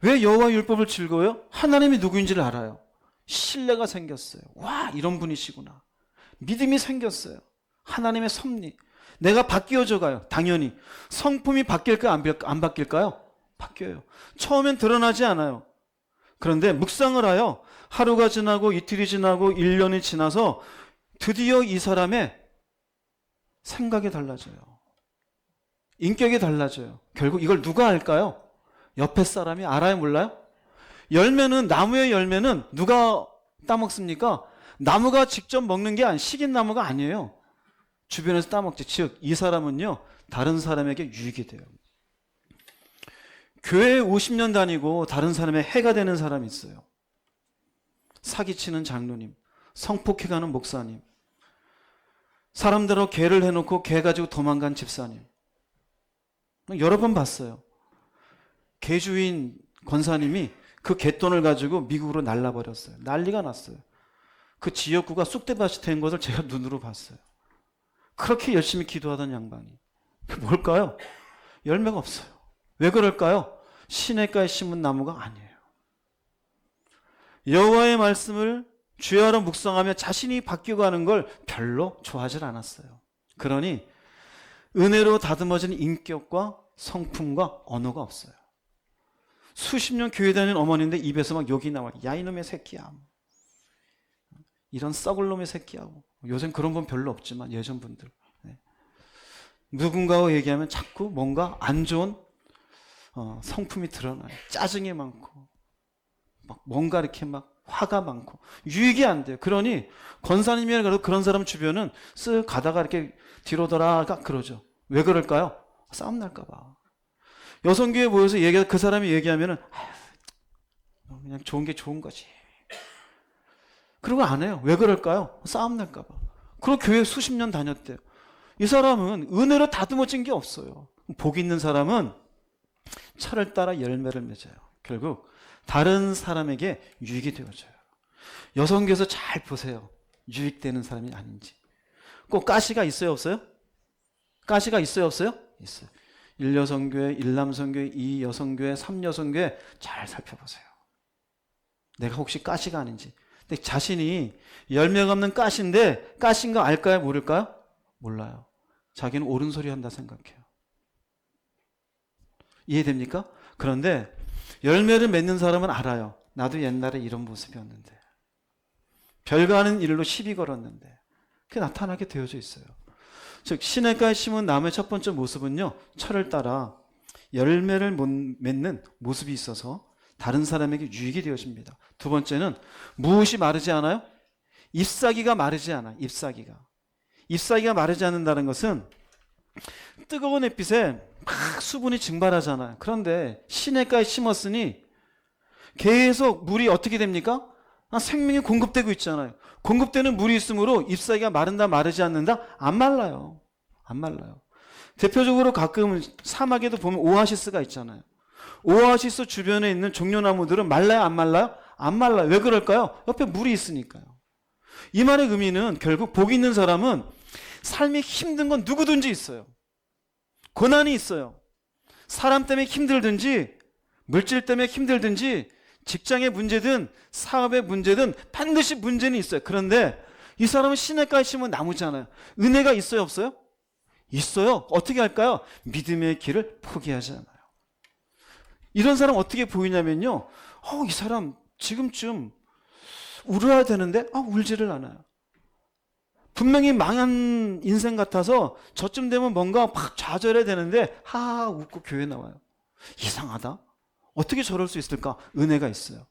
왜 여호와 율법을 즐거워요? 하나님이 누구인지를 알아요. 신뢰가 생겼어요. 와, 이런 분이시구나. 믿음이 생겼어요. 하나님의 섭리. 내가 바뀌어져 가요. 당연히. 성품이 바뀔까요? 안 바뀔까요? 바뀌어요. 처음엔 드러나지 않아요. 그런데 묵상을 하여 하루가 지나고 이틀이 지나고 1년이 지나서 드디어 이 사람의 생각이 달라져요. 인격이 달라져요. 결국 이걸 누가 알까요? 옆에 사람이 알아요, 몰라요? 열매는, 나무의 열매는 누가 따먹습니까? 나무가 직접 먹는 게 식인 나무가 아니에요. 주변에서 따먹지. 즉, 이 사람은요, 다른 사람에게 유익이 돼요. 교회에 50년 다니고 다른 사람의 해가 되는 사람이 있어요. 사기치는 장로님, 성폭행하는 목사님, 사람들하고 개를 해놓고 개 가지고 도망간 집사님. 여러 번 봤어요. 개주인 권사님이 그 개돈을 가지고 미국으로 날라버렸어요. 난리가 났어요. 그 지역구가 쑥대밭이 된 것을 제가 눈으로 봤어요. 그렇게 열심히 기도하던 양반이. 뭘까요? 열매가 없어요. 왜 그럴까요? 시냇가에 심은 나무가 아니에요. 여호와의 말씀을 주야로 묵상하며 자신이 바뀌어가는 걸 별로 좋아하지 않았어요. 그러니 은혜로 다듬어진 인격과 성품과 언어가 없어요. 수십 년 교회 다니는 어머니인데 입에서 막 욕이 나와요. 야, 이놈의 새끼야. 이런 썩을 놈의 새끼야. 요즘 그런 분 별로 없지만 예전 분들. 누군가와 얘기하면 자꾸 뭔가 안 좋은 성품이 드러나요. 짜증이 많고 막 뭔가 이렇게 막 화가 많고 유익이 안 돼요. 그러니 권사님이라 그래도 그런 사람 주변은 쓱 가다가 이렇게 뒤로 돌아가 그러죠. 왜 그럴까요? 싸움 날까 봐. 여성교회 모여서 그 사람이 얘기하면은 그냥 좋은 게 좋은 거지. 그러고 안 해요. 왜 그럴까요? 싸움 날까 봐. 그리고 교회 수십 년 다녔대요. 이 사람은 은혜로 다듬어진 게 없어요. 복 있는 사람은 철을 따라 열매를 맺어요. 결국 다른 사람에게 유익이 되어져요. 여성교회에서 잘 보세요. 유익되는 사람이 아닌지. 꼭 가시가 있어요, 없어요? 가시가 있어요, 없어요? 있어요. 1여성교회, 1남성교회, 2여성교회, 3여성교회 잘 살펴보세요. 내가 혹시 가시가 아닌지. 근데 자신이 열매가 없는 가시인데 가시인 거 알까요? 모를까요? 몰라요. 자기는 옳은 소리 한다 생각해요. 이해됩니까? 그런데 열매를 맺는 사람은 알아요. 나도 옛날에 이런 모습이었는데 별거 아닌 일로 시비 걸었는데 그게 나타나게 되어져 있어요. 즉 시냇가에 심은 나무의 첫 번째 모습은요, 철을 따라 열매를 못 맺는 모습이 있어서 다른 사람에게 유익이 되어집니다. 두 번째는 무엇이 마르지 않아요? 잎사귀가 마르지 않아요. 잎사귀가 마르지 않는다는 것은 뜨거운 햇빛에 막 수분이 증발하잖아요. 그런데 시냇가에 심었으니 계속 물이 어떻게 됩니까? 생명이 공급되고 있잖아요. 공급되는 물이 있으므로 잎사귀가 마른다 마르지 않는다? 안 말라요. 안 말라요. 대표적으로 가끔 사막에도 보면 오아시스가 있잖아요. 오아시스 주변에 있는 종려나무들은 말라요 안 말라요? 안 말라요. 왜 그럴까요? 옆에 물이 있으니까요. 이 말의 의미는 결국 복 있는 사람은 삶이 힘든 건 누구든지 있어요. 고난이 있어요. 사람 때문에 힘들든지 물질 때문에 힘들든지 직장의 문제든 사업의 문제든 반드시 문제는 있어요. 그런데 이 사람은 시냇가에 심은 나무잖아요. 은혜가 있어요 없어요? 있어요. 어떻게 할까요? 믿음의 길을 포기하지 않아요. 이런 사람 어떻게 보이냐면요, 이 사람 지금쯤 울어야 되는데 울지를 않아요. 분명히 망한 인생 같아서 저쯤 되면 뭔가 막 좌절해야 되는데 하하 웃고 교회 나와요. 이상하다. 어떻게 저럴 수 있을까? 은혜가 있어요.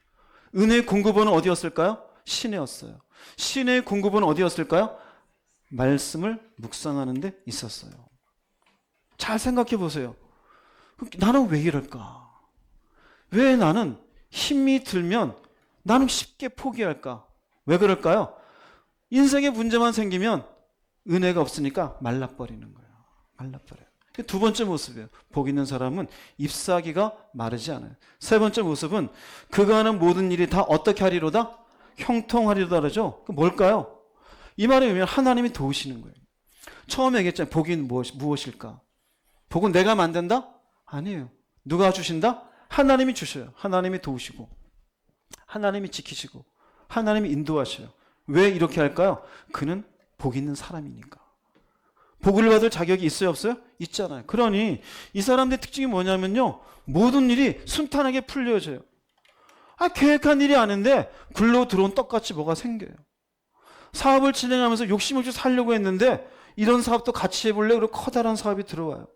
은혜의 공급원은 어디였을까요? 시내였어요. 시내의 공급원은 어디였을까요? 말씀을 묵상하는 데 있었어요. 잘 생각해 보세요. 나는 왜 이럴까? 왜 나는 힘이 들면 나는 쉽게 포기할까? 왜 그럴까요? 인생에 문제만 생기면 은혜가 없으니까 말라버리는 거예요. 말라버려요. 두 번째 모습이에요. 복 있는 사람은 잎사귀가 마르지 않아요. 세 번째 모습은 그가 하는 모든 일이 다 어떻게 하리로다? 형통하리로다 그러죠. 그 뭘까요? 이 말의 의미는 하나님이 도우시는 거예요. 처음에 얘기했잖아요. 복이 무엇일까? 복은 내가 만든다? 아니에요. 누가 주신다? 하나님이 주셔요. 하나님이 도우시고 하나님이 지키시고 하나님이 인도하셔요. 왜 이렇게 할까요? 그는 복 있는 사람이니까. 복을 받을 자격이 있어요, 없어요? 있잖아요. 그러니 이 사람들의 특징이 뭐냐면요, 모든 일이 순탄하게 풀려져요. 계획한 일이 아닌데 굴러 들어온 떡같이 뭐가 생겨요. 사업을 진행하면서 욕심 없이 살려고 했는데 이런 사업도 같이 해볼래? 그리고 커다란 사업이 들어와요.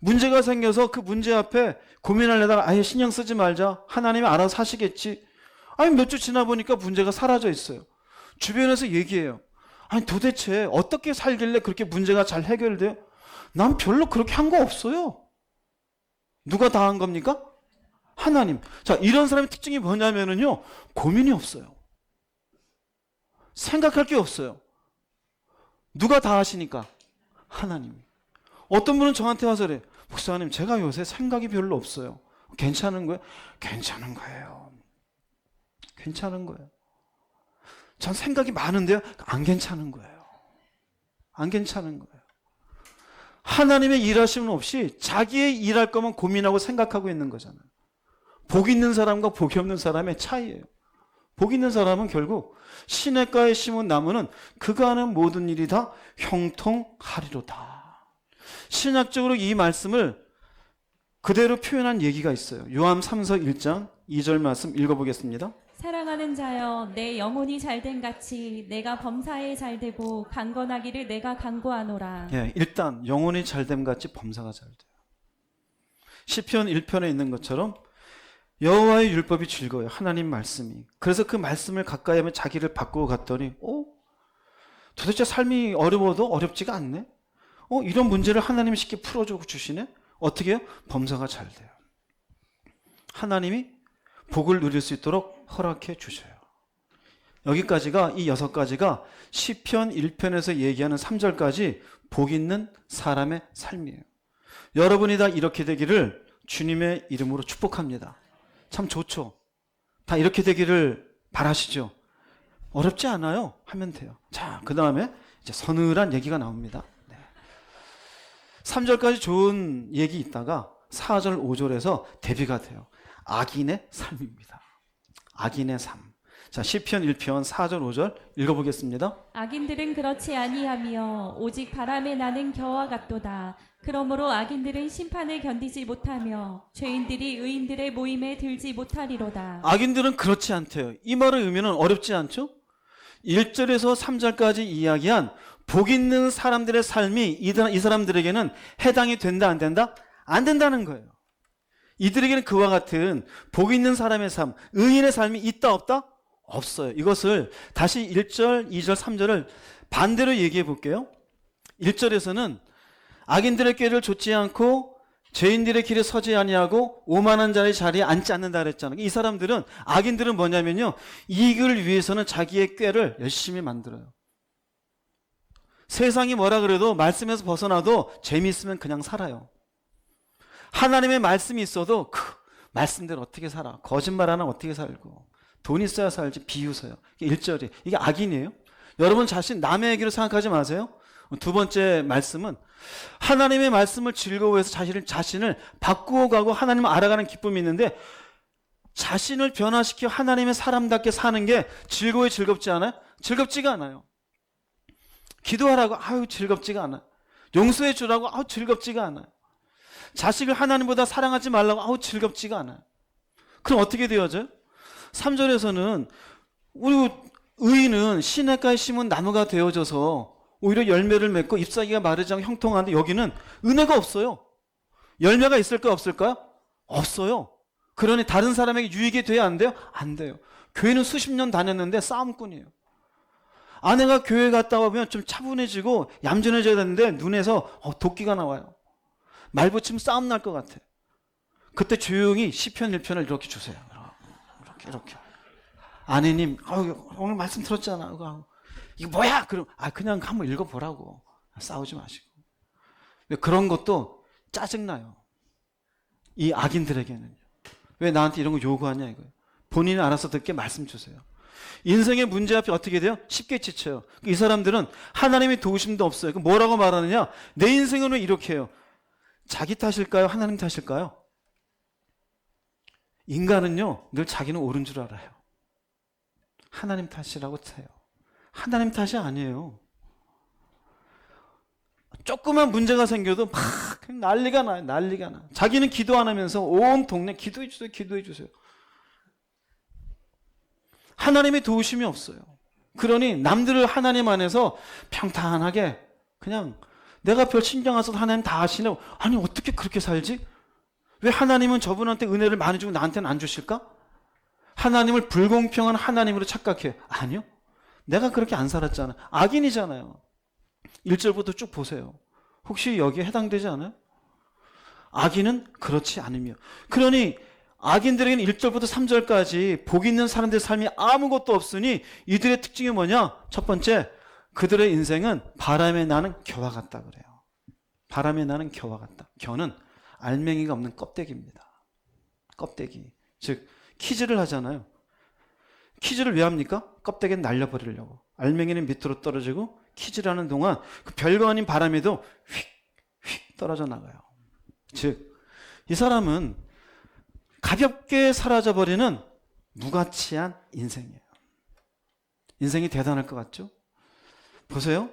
문제가 생겨서 그 문제 앞에 고민하려다가 아예 신경 쓰지 말자, 하나님이 알아서 하시겠지. 몇 주 지나 보니까 문제가 사라져 있어요. 주변에서 얘기해요. 도대체 어떻게 살길래 그렇게 문제가 잘 해결돼요? 난 별로 그렇게 한 거 없어요. 누가 다 한 겁니까? 하나님. 자, 이런 사람의 특징이 뭐냐면요, 고민이 없어요. 생각할 게 없어요. 누가 다 하시니까? 하나님. 어떤 분은 저한테 와서 그래. 목사님, 제가 요새 생각이 별로 없어요. 괜찮은 거예요? 괜찮은 거예요. 괜찮은 거예요. 전 생각이 많은데요? 안 괜찮은 거예요. 안 괜찮은 거예요. 하나님의 일하심은 없이 자기의 일할 거면 고민하고 생각하고 있는 거잖아요. 복 있는 사람과 복이 없는 사람의 차이예요. 복 있는 사람은 결국 시냇가에 심은 나무는 그가 하는 모든 일이 다 형통하리로다. 신학적으로 이 말씀을 그대로 표현한 얘기가 있어요. 요한 3서 1장 2절 말씀 읽어보겠습니다. 사랑하는 자여, 내 영혼이 잘된 같이 내가 범사에 잘되고 강건하기를 내가 간구하노라. 일단 영혼이 잘됨 같이 범사가 잘 돼요. 시편 1편에 있는 것처럼 여호와의 율법이 즐거워요. 하나님 말씀이. 그래서 그 말씀을 가까이 하면 자기를 바꾸고 갔더니 도대체 삶이 어려워도 어렵지가 않네. 이런 문제를 하나님이 쉽게 풀어주고 주시네. 어떻게 해요? 범사가 잘 돼요. 하나님이 복을 누릴 수 있도록 허락해 주셔요. 여기까지가, 이 6가지가 시편 1편에서 얘기하는 3절까지 복 있는 사람의 삶이에요. 여러분이 다 이렇게 되기를 주님의 이름으로 축복합니다. 참 좋죠? 다 이렇게 되기를 바라시죠? 어렵지 않아요. 하면 돼요. 자, 그 다음에 이제 서늘한 얘기가 나옵니다. 3절까지 좋은 얘기 있다가 4절, 5절에서 대비가 돼요. 악인의 삶입니다. 악인의 삶. 자, 시편 1편 4절, 5절 읽어보겠습니다. 악인들은 그렇지 아니하며 오직 바람에 나는 겨와 같도다. 그러므로 악인들은 심판을 견디지 못하며 죄인들이 의인들의 모임에 들지 못하리로다. 악인들은 그렇지 않대요. 이 말의 의미는 어렵지 않죠? 1절에서 3절까지 이야기한 복 있는 사람들의 삶이 이 사람들에게는 해당이 된다, 안 된다? 안 된다는 거예요. 이들에게는 그와 같은 복 있는 사람의 삶, 의인의 삶이 있다, 없다? 없어요. 이것을 다시 1절, 2절, 3절을 반대로 얘기해 볼게요. 1절에서는 악인들의 꾀를 좇지 않고 죄인들의 길에 서지 아니하고 오만한 자의 자리에 앉지 않는다 그랬잖아요. 이 사람들은, 악인들은 뭐냐면요, 이익을 위해서는 자기의 꾀를 열심히 만들어요. 세상이 뭐라 그래도 말씀에서 벗어나도 재미있으면 그냥 살아요. 하나님의 말씀이 있어도 그 말씀대로 어떻게 살아. 거짓말 하나 어떻게 살고. 돈 있어야 살지 비웃어요. 이게 1절이. 이게 악인이에요. 여러분 자신 남의 얘기로 생각하지 마세요. 두 번째 말씀은 하나님의 말씀을 즐거워해서 자신을 바꾸어 가고 하나님을 알아가는 기쁨이 있는데, 자신을 변화시켜 하나님의 사람답게 사는 게 즐겁지 않아요? 즐겁지가 않아요. 기도하라고 즐겁지가 않아요. 용서해 주라고 즐겁지가 않아요. 자식을 하나님보다 사랑하지 말라고 즐겁지가 않아요. 그럼 어떻게 되어져요? 3절에서는 우리 의인은 시냇가에 심은 나무가 되어져서 오히려 열매를 맺고 잎사귀가 마르지 않고 형통하는데, 여기는 은혜가 없어요. 열매가 있을까요, 없을까요? 없어요. 그러니 다른 사람에게 유익이 돼야 안 돼요? 안 돼요. 교회는 수십 년 다녔는데 싸움꾼이에요. 아내가 교회 갔다 오면 좀 차분해지고 얌전해져야 되는데 눈에서 도끼가 나와요. 말 붙이면 싸움 날 것 같아. 그때 조용히 시편 1편을 이렇게 주세요. 이렇게. 아내님, 오늘 말씀 들었잖아. 이거 뭐야? 그럼 그냥 한번 읽어보라고. 싸우지 마시고. 그런 것도 짜증나요. 이 악인들에게는요. 왜 나한테 이런 거 요구하냐 이거예요. 본인이 알아서 듣게 말씀 주세요. 인생의 문제 앞에 어떻게 돼요? 쉽게 지쳐요. 이 사람들은 하나님의 도우심도 없어요. 뭐라고 말하느냐? 내 인생은 왜 이렇게 해요? 자기 탓일까요? 하나님 탓일까요? 인간은요, 늘 자기는 옳은 줄 알아요. 하나님 탓이라고 해요. 하나님 탓이 아니에요. 조그만 문제가 생겨도 막 난리가 나요. 난리가 나. 자기는 기도 안 하면서 온 동네 기도해 주세요. 기도해 주세요. 하나님의 도우심이 없어요. 그러니 남들을 하나님 안에서 평탄하게 그냥 내가 별 신경 안 써도 하나님 다 아시네. 아니 어떻게 그렇게 살지? 왜 하나님은 저분한테 은혜를 많이 주고 나한테는 안 주실까? 하나님을 불공평한 하나님으로 착각해요. 아니요. 내가 그렇게 안 살았잖아요. 악인이잖아요. 1절부터 쭉 보세요. 혹시 여기에 해당되지 않아요? 악인은 그렇지 않으며. 그러니 악인들에게는 1절부터 3절까지 복 있는 사람들의 삶이 아무것도 없으니 이들의 특징이 뭐냐? 첫 번째, 그들의 인생은 바람에 나는 겨와 같다 그래요. 바람에 나는 겨와 같다. 겨는 알맹이가 없는 껍데기입니다. 껍데기. 즉 키즈를 하잖아요. 키즈를 왜 합니까? 껍데기는 날려버리려고. 알맹이는 밑으로 떨어지고 키즈를 하는 동안 그 별거 아닌 바람에도 휙휙 떨어져 나가요. 즉 이 사람은 가볍게 사라져버리는 무가치한 인생이에요. 인생이 대단할 것 같죠? 보세요.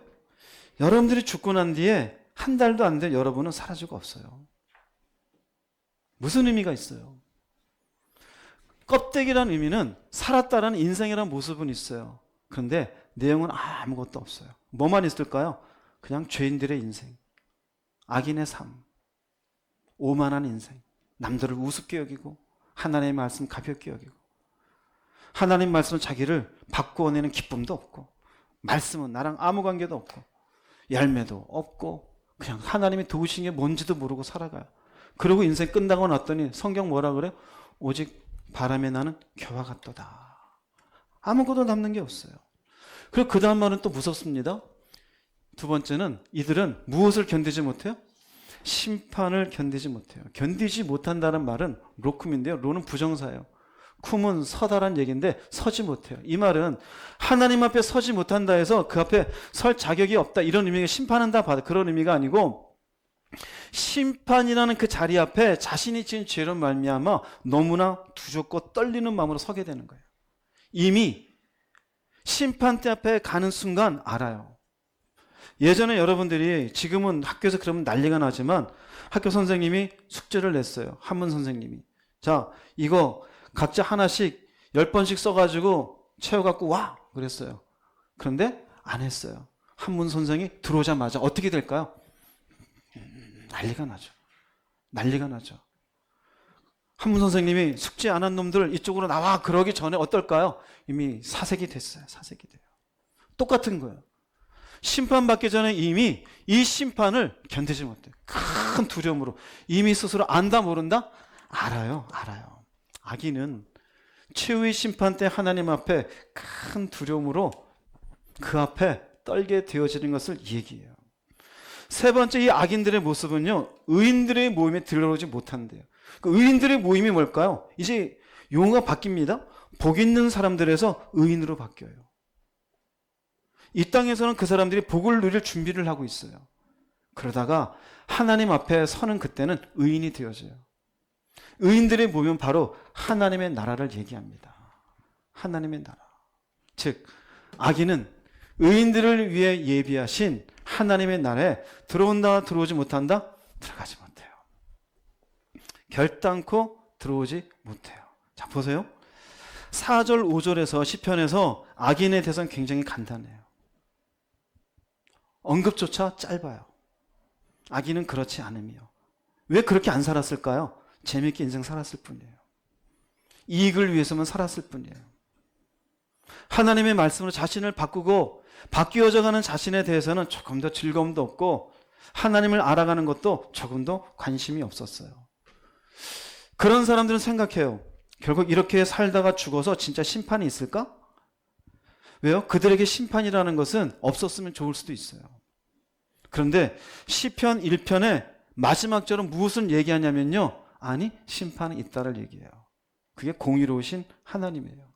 여러분들이 죽고 난 뒤에 한 달도 안 돼 여러분은 사라지고 없어요. 무슨 의미가 있어요? 껍데기라는 의미는 살았다라는 인생이라는 모습은 있어요. 그런데 내용은 아무것도 없어요. 뭐만 있을까요? 그냥 죄인들의 인생, 악인의 삶, 오만한 인생, 남들을 우습게 여기고 하나님의 말씀 가볍게 여기고 하나님 말씀은 자기를 바꾸어내는 기쁨도 없고 말씀은 나랑 아무 관계도 없고 열매도 없고 그냥 하나님이 도우신 게 뭔지도 모르고 살아가요. 그리고 인생 끝나고 났더니 성경 뭐라 그래요? 오직 바람에 나는 겨와 같도다. 아무것도 남는 게 없어요. 그리고 그 다음 말은 또 무섭습니다. 두 번째는 이들은 무엇을 견디지 못해요? 심판을 견디지 못해요. 견디지 못한다는 말은 로쿰인데요. 로는 부정사예요. 쿰은 서다란 얘기인데 서지 못해요. 이 말은 하나님 앞에 서지 못한다 해서 그 앞에 설 자격이 없다 이런 의미가 심판한다 그런 의미가 아니고 심판이라는 그 자리 앞에 자신이 지은 죄로 말미암아 너무나 두렵고 떨리는 마음으로 서게 되는 거예요. 이미 심판대 앞에 가는 순간 알아요. 예전에 여러분들이 지금은 학교에서 그러면 난리가 나지만 학교 선생님이 숙제를 냈어요. 한문 선생님이. 자, 이거 각자 하나씩 10번씩 써가지고 채워갖고 와! 그랬어요. 그런데 안 했어요. 한문 선생이 들어오자마자 어떻게 될까요? 난리가 나죠. 난리가 나죠. 한문 선생님이 숙제 안 한 놈들 이쪽으로 나와 그러기 전에 어떨까요? 이미 사색이 됐어요. 사색이 돼요. 똑같은 거예요. 심판받기 전에 이미 이 심판을 견디지 못해요. 큰 두려움으로. 이미 스스로 안다 모른다? 알아요. 알아요. 악인은 최후의 심판 때 하나님 앞에 큰 두려움으로 그 앞에 떨게 되어지는 것을 얘기해요. 세 번째 이 악인들의 모습은요. 의인들의 모임에 들어오지 못한대요. 그 의인들의 모임이 뭘까요? 이제 용어가 바뀝니다. 복 있는 사람들에서 의인으로 바뀌어요. 이 땅에서는 그 사람들이 복을 누릴 준비를 하고 있어요. 그러다가 하나님 앞에 서는 그때는 의인이 되어져요. 의인들의 모임은 바로 하나님의 나라를 얘기합니다. 하나님의 나라. 즉 악인은 의인들을 위해 예비하신 하나님의 나라에 들어온다 들어오지 못한다? 들어가지 못해요. 결단코 들어오지 못해요. 자 보세요. 4절 5절에서 시편에서 악인에 대해서는 굉장히 간단해요. 언급조차 짧아요. 악인은 그렇지 않으며. 왜 그렇게 안 살았을까요? 재밌게 인생 살았을 뿐이에요. 이익을 위해서만 살았을 뿐이에요. 하나님의 말씀으로 자신을 바꾸고 바뀌어져가는 자신에 대해서는 조금 더 즐거움도 없고 하나님을 알아가는 것도 조금 더 관심이 없었어요. 그런 사람들은 생각해요. 결국 이렇게 살다가 죽어서 진짜 심판이 있을까? 왜요? 그들에게 심판이라는 것은 없었으면 좋을 수도 있어요. 그런데 시편 1편의 마지막 절은 무엇을 얘기하냐면요. 아니 심판이 있다를 얘기해요. 그게 공의로우신 하나님이에요.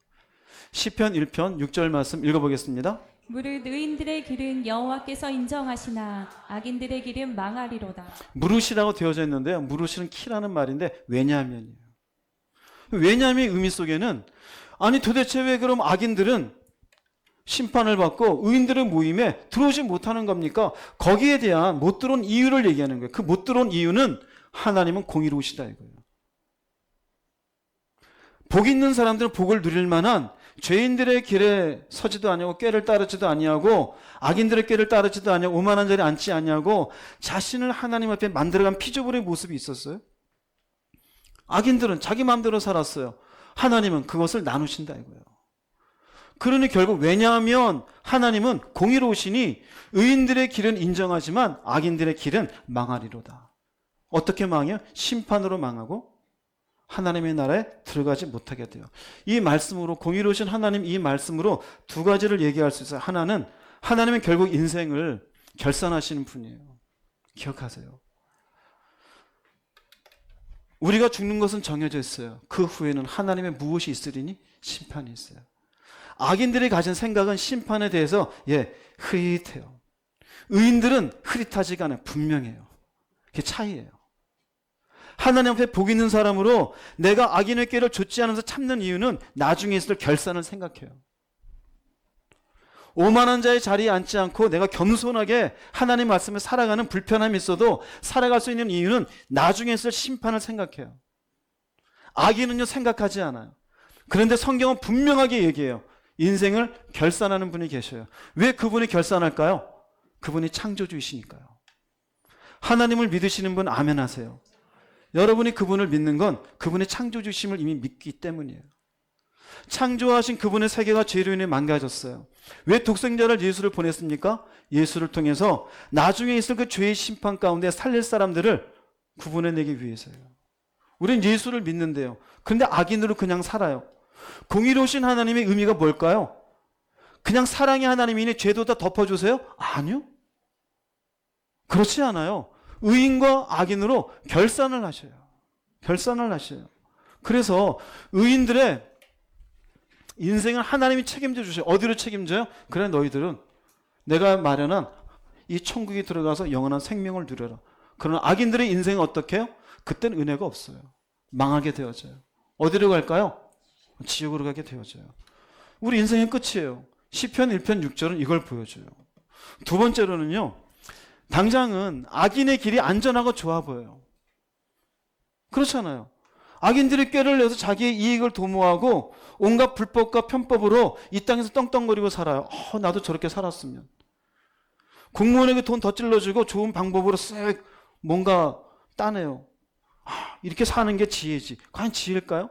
시편 1편 6절 말씀 읽어보겠습니다. 무릇 의인들의 길은 여호와께서 인정하시나 악인들의 길은 망하리로다. 무릇이라고 되어져 있는데요. 무릇은 키라는 말인데 왜냐하면이에요. 왜냐함의 의미 속에는 아니 도대체 왜 그럼 악인들은 심판을 받고 의인들의 모임에 들어오지 못하는 겁니까? 거기에 대한 못 들어온 이유를 얘기하는 거예요. 그 못 들어온 이유는 하나님은 공의로우시다 이거예요. 복 있는 사람들은 복을 누릴 만한 죄인들의 길에 서지도 아니하고 꾀를 따르지도 아니하고 악인들의 꾀를 따르지도 아니하고 오만한 자리에 앉지 아니하고 자신을 하나님 앞에 만들어간 피조물의 모습이 있었어요. 악인들은 자기 마음대로 살았어요. 하나님은 그것을 나누신다 이거예요. 그러니 결국 왜냐하면 하나님은 공의로우시니 의인들의 길은 인정하지만 악인들의 길은 망하리로다. 어떻게 망해요? 심판으로 망하고 하나님의 나라에 들어가지 못하게 돼요. 이 말씀으로 공의로우신 하나님 이 말씀으로 두 가지를 얘기할 수 있어요. 하나는 하나님은 결국 인생을 결산하시는 분이에요. 기억하세요. 우리가 죽는 것은 정해져 있어요. 그 후에는 하나님의 무엇이 있으리니? 심판이 있어요. 악인들이 가진 생각은 심판에 대해서 흐릿해요. 의인들은 흐릿하지가 않아요. 분명해요. 그게 차이예요. 하나님 앞에 복 있는 사람으로 내가 악인의 꾀를 좇지 않으면서 참는 이유는 나중에 있을 결산을 생각해요. 오만한 자의 자리에 앉지 않고 내가 겸손하게 하나님 말씀에 살아가는 불편함이 있어도 살아갈 수 있는 이유는 나중에 있을 심판을 생각해요. 악인은요 생각하지 않아요. 그런데 성경은 분명하게 얘기해요. 인생을 결산하는 분이 계셔요. 왜 그분이 결산할까요? 그분이 창조주이시니까요. 하나님을 믿으시는 분 아멘 하세요. 여러분이 그분을 믿는 건 그분의 창조주심을 이미 믿기 때문이에요. 창조하신 그분의 세계가 죄로 인해 망가졌어요. 왜 독생자를 예수를 보냈습니까? 예수를 통해서 나중에 있을 그 죄의 심판 가운데 살릴 사람들을 구분해내기 위해서요. 우린 예수를 믿는데요. 그런데 악인으로 그냥 살아요. 공의로우신 하나님의 의미가 뭘까요? 그냥 사랑의 하나님이니 죄도 다 덮어주세요? 아니요. 그렇지 않아요. 의인과 악인으로 결산을 하셔요. 결산을 하셔요. 그래서 의인들의 인생을 하나님이 책임져 주셔요. 어디로 책임져요? 그래 너희들은 내가 마련한 이 천국에 들어가서 영원한 생명을 누려라. 그러나 악인들의 인생은 어떻게 해요? 그땐 은혜가 없어요. 망하게 되어져요. 어디로 갈까요? 지옥으로 가게 되어져요. 우리 인생의 끝이에요. 시편 1편 6절은 이걸 보여줘요. 두 번째로는요. 당장은 악인의 길이 안전하고 좋아 보여요. 그렇잖아요. 악인들이 꾀를 내서 자기의 이익을 도모하고 온갖 불법과 편법으로 이 땅에서 떵떵거리고 살아요. 나도 저렇게 살았으면. 공무원에게 돈 더 찔러주고 좋은 방법으로 쓱 뭔가 따내요. 이렇게 사는 게 지혜지. 과연 지혜일까요?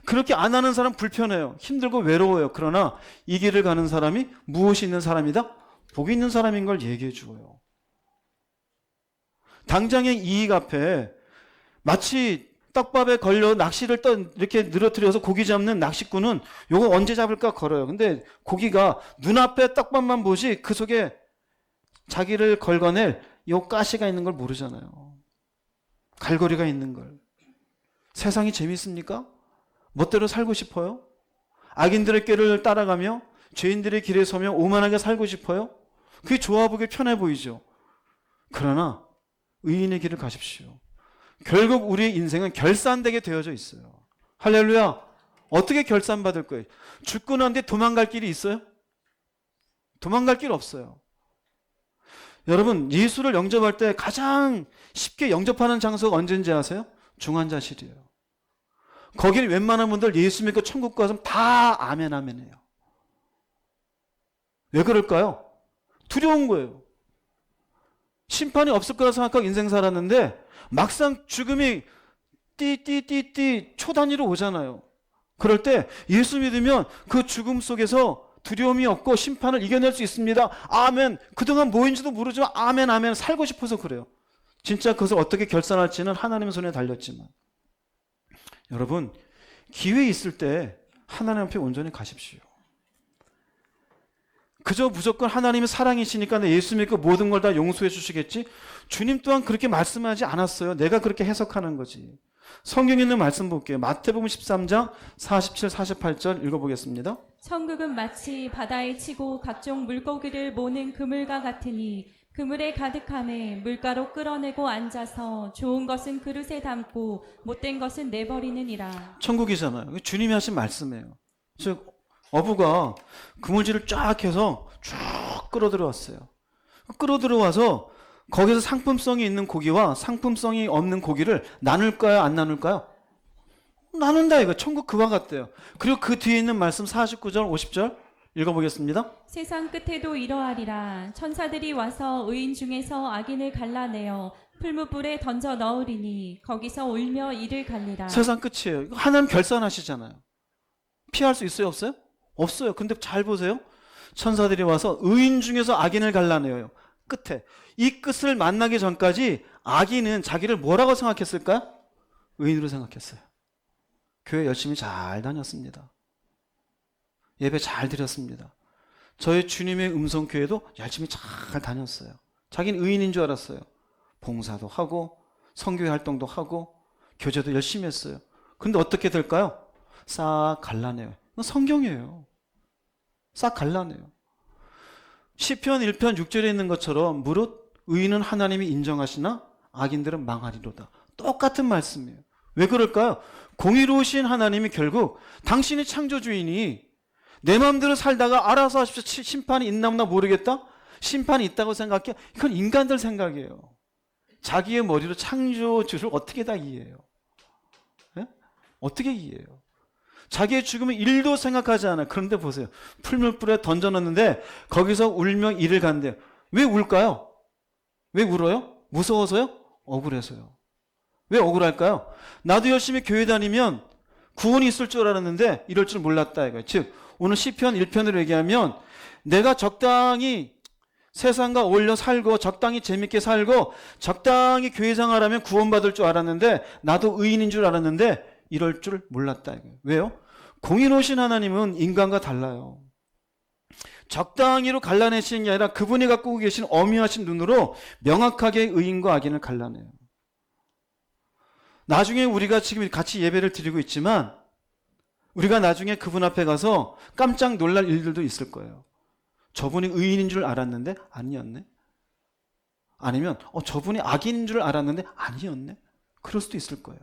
그렇게 안 하는 사람 불편해요. 힘들고 외로워요. 그러나 이 길을 가는 사람이 무엇이 있는 사람이다? 복이 있는 사람인 걸 얘기해 주어요. 당장의 이익 앞에 마치 떡밥에 걸려 낚시를 이렇게 늘어뜨려서 고기 잡는 낚시꾼은 요거 언제 잡을까 걸어요. 근데 고기가 눈앞에 떡밥만 보지 그 속에 자기를 걸거낼 요 가시가 있는 걸 모르잖아요. 갈고리가 있는 걸. 세상이 재밌습니까? 멋대로 살고 싶어요? 악인들의 꾀를 따라가며 죄인들의 길에 서며 오만하게 살고 싶어요? 그게 좋아 보기 편해 보이죠. 그러나 의인의 길을 가십시오. 결국 우리의 인생은 결산되게 되어져 있어요. 할렐루야. 어떻게 결산받을 거예요? 죽고 난 뒤에 도망갈 길이 있어요? 도망갈 길 없어요. 여러분 예수를 영접할 때 가장 쉽게 영접하는 장소가 언제인지 아세요? 중환자실이에요. 거기는 웬만한 분들 예수 믿고 천국 가서 다 아멘 아멘 해요. 왜 그럴까요? 두려운 거예요. 심판이 없을 거라 생각하고 인생 살았는데 막상 죽음이 띠띠띠띠 초 단위로 오잖아요. 그럴 때 예수 믿으면 그 죽음 속에서 두려움이 없고 심판을 이겨낼 수 있습니다. 아멘. 그동안 뭐인지도 모르지만 아멘 아멘 살고 싶어서 그래요. 진짜 그것을 어떻게 결산할지는 하나님의 손에 달렸지만 여러분 기회 있을 때 하나님 앞에 온전히 가십시오. 그저 무조건 하나님의 사랑이시니까 내 예수 믿고 모든 걸 다 용서해 주시겠지? 주님 또한 그렇게 말씀하지 않았어요. 내가 그렇게 해석하는 거지. 성경에 있는 말씀 볼게요. 마태복음 13장 47, 48절 읽어보겠습니다. 천국은 마치 바다에 치고 각종 물고기를 모는 그물과 같으니 그물에 가득함에 물가로 끌어내고 앉아서 좋은 것은 그릇에 담고 못된 것은 내버리느니라. 천국이잖아요. 주님이 하신 말씀이에요. 즉 어부가 그물질을 쫙 해서 쭉 끌어들여왔어요. 끌어들여와서 거기서 상품성이 있는 고기와 상품성이 없는 고기를 나눌까요? 안 나눌까요? 나눈다 이거. 천국 그와 같대요. 그리고 그 뒤에 있는 말씀 49절 50절 읽어보겠습니다. 세상 끝에도 이러하리라. 천사들이 와서 의인 중에서 악인을 갈라내어 풀무불에 던져 넣으리니 거기서 울며 이를 갈리라. 세상 끝이에요. 이거 하나님 결산하시잖아요. 피할 수 있어요? 없어요? 없어요. 근데 잘 보세요. 천사들이 와서 의인 중에서 악인을 갈라내어요. 끝에. 이 끝을 만나기 전까지 악인은 자기를 뭐라고 생각했을까요? 의인으로 생각했어요. 교회 열심히 잘 다녔습니다. 예배 잘 드렸습니다. 저희 주님의 음성교회도 열심히 잘 다녔어요. 자기는 의인인 줄 알았어요. 봉사도 하고 선교회 활동도 하고 교제도 열심히 했어요. 근데 어떻게 될까요? 싹 갈라내요. 이건 성경이에요. 싹 갈라내요. 시편 1편 6절에 있는 것처럼 무릇 의인은 하나님이 인정하시나 악인들은 망하리로다. 똑같은 말씀이에요. 왜 그럴까요? 공의로우신 하나님이 결국 당신이 창조주인이 내 마음대로 살다가 알아서 하십시오. 심판이 있나 없나 모르겠다? 심판이 있다고 생각해? 이건 인간들 생각이에요. 자기의 머리로 창조주를 어떻게 다 이해해요? 네? 어떻게 이해해요? 자기의 죽음을 1도 생각하지 않아요. 그런데 보세요. 풀물불에 던져놨는데 거기서 울며 이를 간대요. 왜 울까요? 왜 울어요? 무서워서요? 억울해서요. 왜 억울할까요? 나도 열심히 교회 다니면 구원이 있을 줄 알았는데 이럴 줄 몰랐다 이거예요. 즉 오늘 시편 1편으로 얘기하면 내가 적당히 세상과 어울려 살고 적당히 재밌게 살고 적당히 교회 생활하면 구원받을 줄 알았는데 나도 의인인 줄 알았는데 이럴 줄 몰랐다 이거예요. 왜요? 공의로우신 하나님은 인간과 달라요. 적당히로 갈라내시는 게 아니라 그분이 갖고 계신 엄연하신 눈으로 명확하게 의인과 악인을 갈라내요. 나중에 우리가 지금 같이 예배를 드리고 있지만 우리가 나중에 그분 앞에 가서 깜짝 놀랄 일들도 있을 거예요. 저분이 의인인 줄 알았는데 아니었네. 아니면 저분이 악인인 줄 알았는데 아니었네. 그럴 수도 있을 거예요.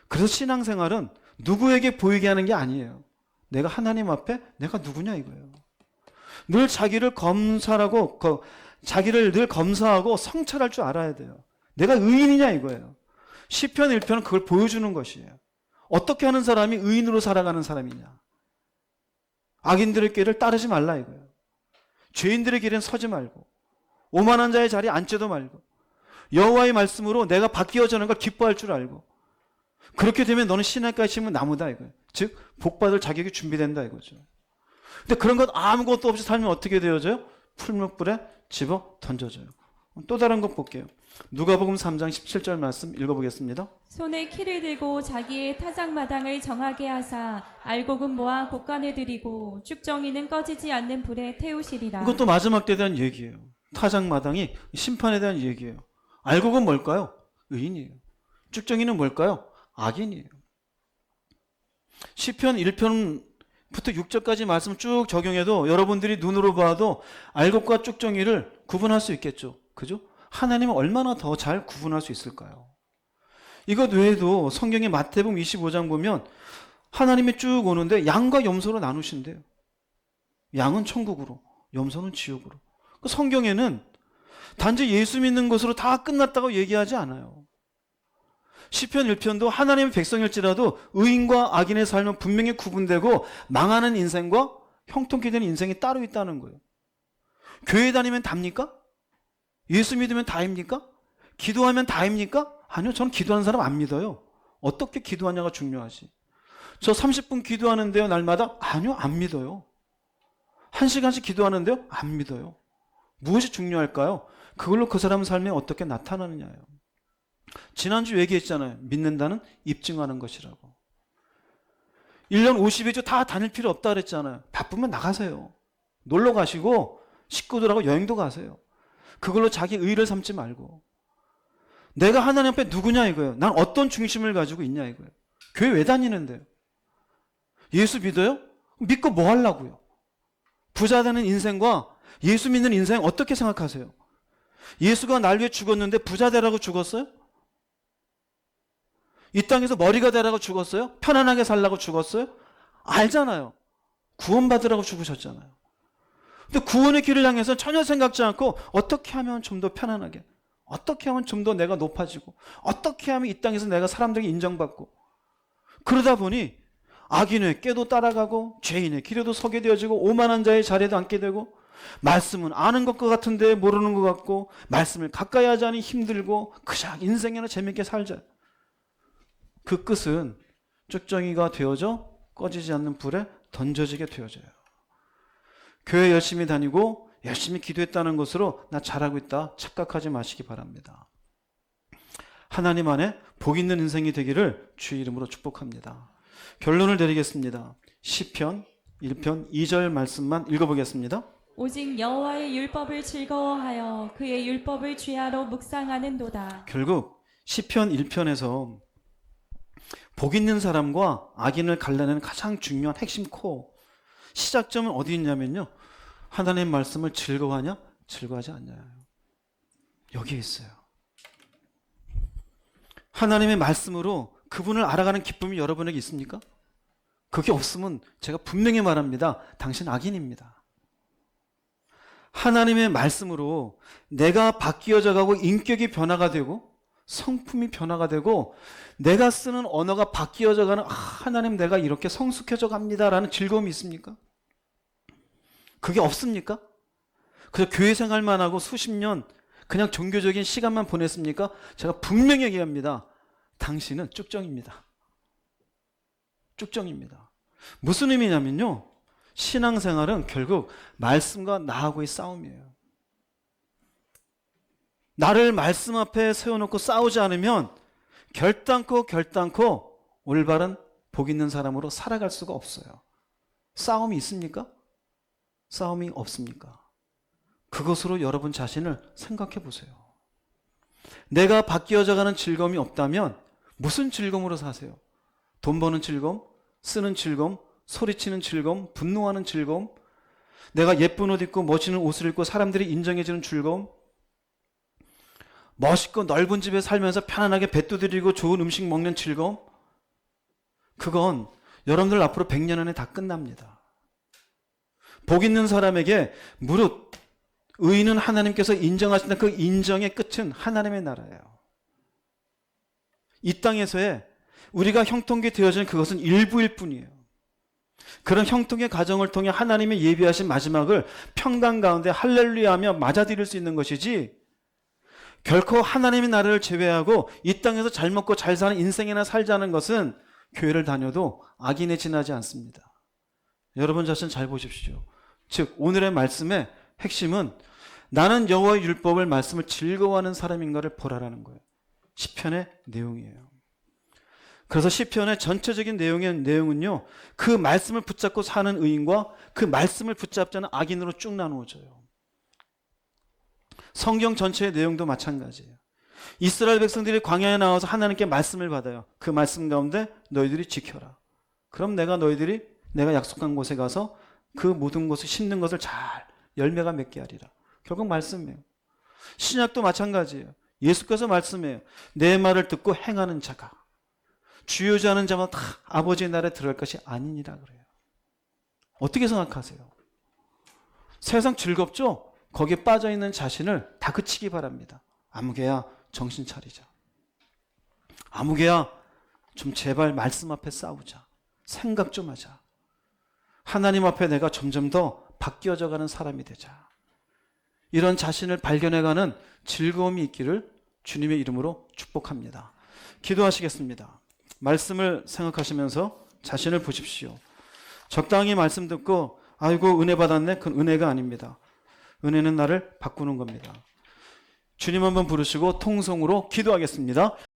그래서 신앙생활은 누구에게 보이게 하는 게 아니에요. 내가 하나님 앞에 내가 누구냐 이거예요. 늘 자기를 검사하고 자기를 늘 검사하고 성찰할 줄 알아야 돼요. 내가 의인이냐 이거예요. 시편 1편은 그걸 보여주는 것이에요. 어떻게 하는 사람이 의인으로 살아가는 사람이냐. 악인들의 길을 따르지 말라 이거예요. 죄인들의 길엔 서지 말고 오만한 자의 자리에 앉지도 말고 여호와의 말씀으로 내가 바뀌어지는 걸 기뻐할 줄 알고 그렇게 되면 너는 신학까지 심은 나무다 이거예요. 즉 복받을 자격이 준비된다 이거죠. 근데 그런 것 아무것도 없이 살면 어떻게 되어져요? 풀무불에 집어 던져져요. 또 다른 것 볼게요. 누가복음 3장 17절 말씀 읽어보겠습니다. 손에 키를 들고 자기의 타작마당을 정하게 하사 알곡은 모아 곡간에 들이고 쭉정이는 꺼지지 않는 불에 태우시리라. 이것도 마지막 때에 대한 얘기예요. 타작마당이 심판에 대한 얘기예요. 알곡은 뭘까요? 의인이에요. 쭉정이는 뭘까요? 악인이에요. 시편 1편부터 6절까지 말씀 쭉 적용해도 여러분들이 눈으로 봐도 알곡과 쭉정이를 구분할 수 있겠죠. 그죠? 하나님은 얼마나 더 잘 구분할 수 있을까요? 이것 외에도 성경의 마태복음 25장 보면 하나님이 쭉 오는데 양과 염소로 나누신대요. 양은 천국으로, 염소는 지옥으로. 성경에는 단지 예수 믿는 것으로 다 끝났다고 얘기하지 않아요. 시편 1편도 하나님의 백성일지라도 의인과 악인의 삶은 분명히 구분되고 망하는 인생과 형통케 되는 인생이 따로 있다는 거예요. 교회 다니면 답니까? 예수 믿으면 다입니까? 기도하면 다입니까? 아니요, 저는 기도하는 사람 안 믿어요. 어떻게 기도하냐가 중요하지. 저 30분 기도하는데요, 날마다? 아니요, 안 믿어요. 1시간씩 기도하는데요? 안 믿어요. 무엇이 중요할까요? 그걸로 그 사람 삶에 어떻게 나타나느냐예요. 지난주 얘기했잖아요. 믿는다는 입증하는 것이라고. 1년 52주 다 다닐 필요 없다 그랬잖아요. 바쁘면 나가세요. 놀러 가시고 식구들하고 여행도 가세요. 그걸로 자기 의의를 삼지 말고 내가 하나님 앞에 누구냐 이거예요. 난 어떤 중심을 가지고 있냐 이거예요. 교회 왜 다니는데요? 예수 믿어요? 믿고 뭐 하려고요? 부자 되는 인생과 예수 믿는 인생 어떻게 생각하세요? 예수가 날 위해 죽었는데 부자 되라고 죽었어요? 이 땅에서 머리가 되라고 죽었어요? 편안하게 살라고 죽었어요? 알잖아요. 구원받으라고 죽으셨잖아요. 근데 구원의 길을 향해서 전혀 생각지 않고 어떻게 하면 좀 더 편안하게, 어떻게 하면 좀 더 내가 높아지고, 어떻게 하면 이 땅에서 내가 사람들에게 인정받고, 그러다 보니 악인의 꾀도 따라가고 죄인의 길에도 서게 되어지고 오만한 자의 자리에도 앉게 되고, 말씀은 아는 것 같은데 모르는 것 같고, 말씀을 가까이 하자니 힘들고, 그저 인생에는 재밌게 살자. 그 끝은 쭉정이가 되어져 꺼지지 않는 불에 던져지게 되어져요. 교회 열심히 다니고 열심히 기도했다는 것으로 나 잘하고 있다 착각하지 마시기 바랍니다. 하나님 안에 복 있는 인생이 되기를 주의 이름으로 축복합니다. 결론을 내리겠습니다. 시편 1편 2절 말씀만 읽어보겠습니다. 오직 여호와의 율법을 즐거워하여 그의 율법을 죄하러 묵상하는도다. 결국 시편 1편에서 복 있는 사람과 악인을 갈라내는 가장 중요한 핵심 시작점은 어디 있냐면요, 하나님의 말씀을 즐거워하냐 즐거워하지 않냐, 여기에 있어요. 하나님의 말씀으로 그분을 알아가는 기쁨이 여러분에게 있습니까? 그게 없으면 제가 분명히 말합니다. 당신 악인입니다. 하나님의 말씀으로 내가 바뀌어져 가고 인격이 변화가 되고 성품이 변화가 되고 내가 쓰는 언어가 바뀌어져 가는, 하나님 내가 이렇게 성숙해져 갑니다라는 즐거움이 있습니까? 그게 없습니까? 그래서 교회 생활만 하고 수십 년 그냥 종교적인 시간만 보냈습니까? 제가 분명히 얘기합니다. 당신은 쭉정입니다. 쭉정입니다. 무슨 의미냐면요, 신앙생활은 결국 말씀과 나하고의 싸움이에요. 나를 말씀 앞에 세워놓고 싸우지 않으면 결단코 올바른 복 있는 사람으로 살아갈 수가 없어요. 싸움이 있습니까? 싸움이 없습니까? 그것으로 여러분 자신을 생각해 보세요. 내가 바뀌어져 가는 즐거움이 없다면 무슨 즐거움으로 사세요? 돈 버는 즐거움, 쓰는 즐거움, 소리치는 즐거움, 분노하는 즐거움, 내가 예쁜 옷 입고 멋있는 옷을 입고 사람들이 인정해주는 즐거움, 멋있고 넓은 집에 살면서 편안하게 배 두드리고 좋은 음식 먹는 즐거움, 그건 여러분들 앞으로 100년 안에 다 끝납니다. 복 있는 사람에게 무릇 의인은 하나님께서 인정하신다. 그 인정의 끝은 하나님의 나라예요. 이 땅에서의 우리가 형통케 되어지는 그것은 일부일 뿐이에요. 그런 형통의 과정을 통해 하나님의 예비하신 마지막을 평강 가운데 할렐루야하며 맞아들일 수 있는 것이지, 결코 하나님의 나라를 제외하고 이 땅에서 잘 먹고 잘 사는 인생이나 살자는 것은 교회를 다녀도 악인에 지나지 않습니다. 여러분 자신 잘 보십시오. 즉 오늘의 말씀의 핵심은 나는 여호와의 율법을 말씀을 즐거워하는 사람인가를 보라라는 거예요. 시편의 내용이에요. 그래서 시편의 전체적인 내용은요, 그 말씀을 붙잡고 사는 의인과 그 말씀을 붙잡지 않은 악인으로 쭉 나누어져요. 성경 전체의 내용도 마찬가지예요. 이스라엘 백성들이 광야에 나와서 하나님께 말씀을 받아요. 그 말씀 가운데 너희들이 지켜라. 그럼 내가 약속한 곳에 가서 그 모든 것을 심는 것을 잘 열매가 맺게 하리라. 결국 말씀이에요. 신약도 마찬가지예요. 예수께서 말씀해요. 내 말을 듣고 행하는 자가 주요자는 자마다 다 아버지의 나라에 들어갈 것이 아니니라 그래요. 어떻게 생각하세요? 세상 즐겁죠? 거기에 빠져있는 자신을 다 그치기 바랍니다. 아무개야 정신 차리자. 아무개야 좀 제발 말씀 앞에 싸우자. 생각 좀 하자. 하나님 앞에 내가 점점 더 바뀌어져 가는 사람이 되자. 이런 자신을 발견해가는 즐거움이 있기를 주님의 이름으로 축복합니다. 기도하시겠습니다. 말씀을 생각하시면서 자신을 보십시오. 적당히 말씀 듣고 아이고 은혜 받았네, 그건 은혜가 아닙니다. 은혜는 나를 바꾸는 겁니다. 주님 한번 부르시고 통성으로 기도하겠습니다.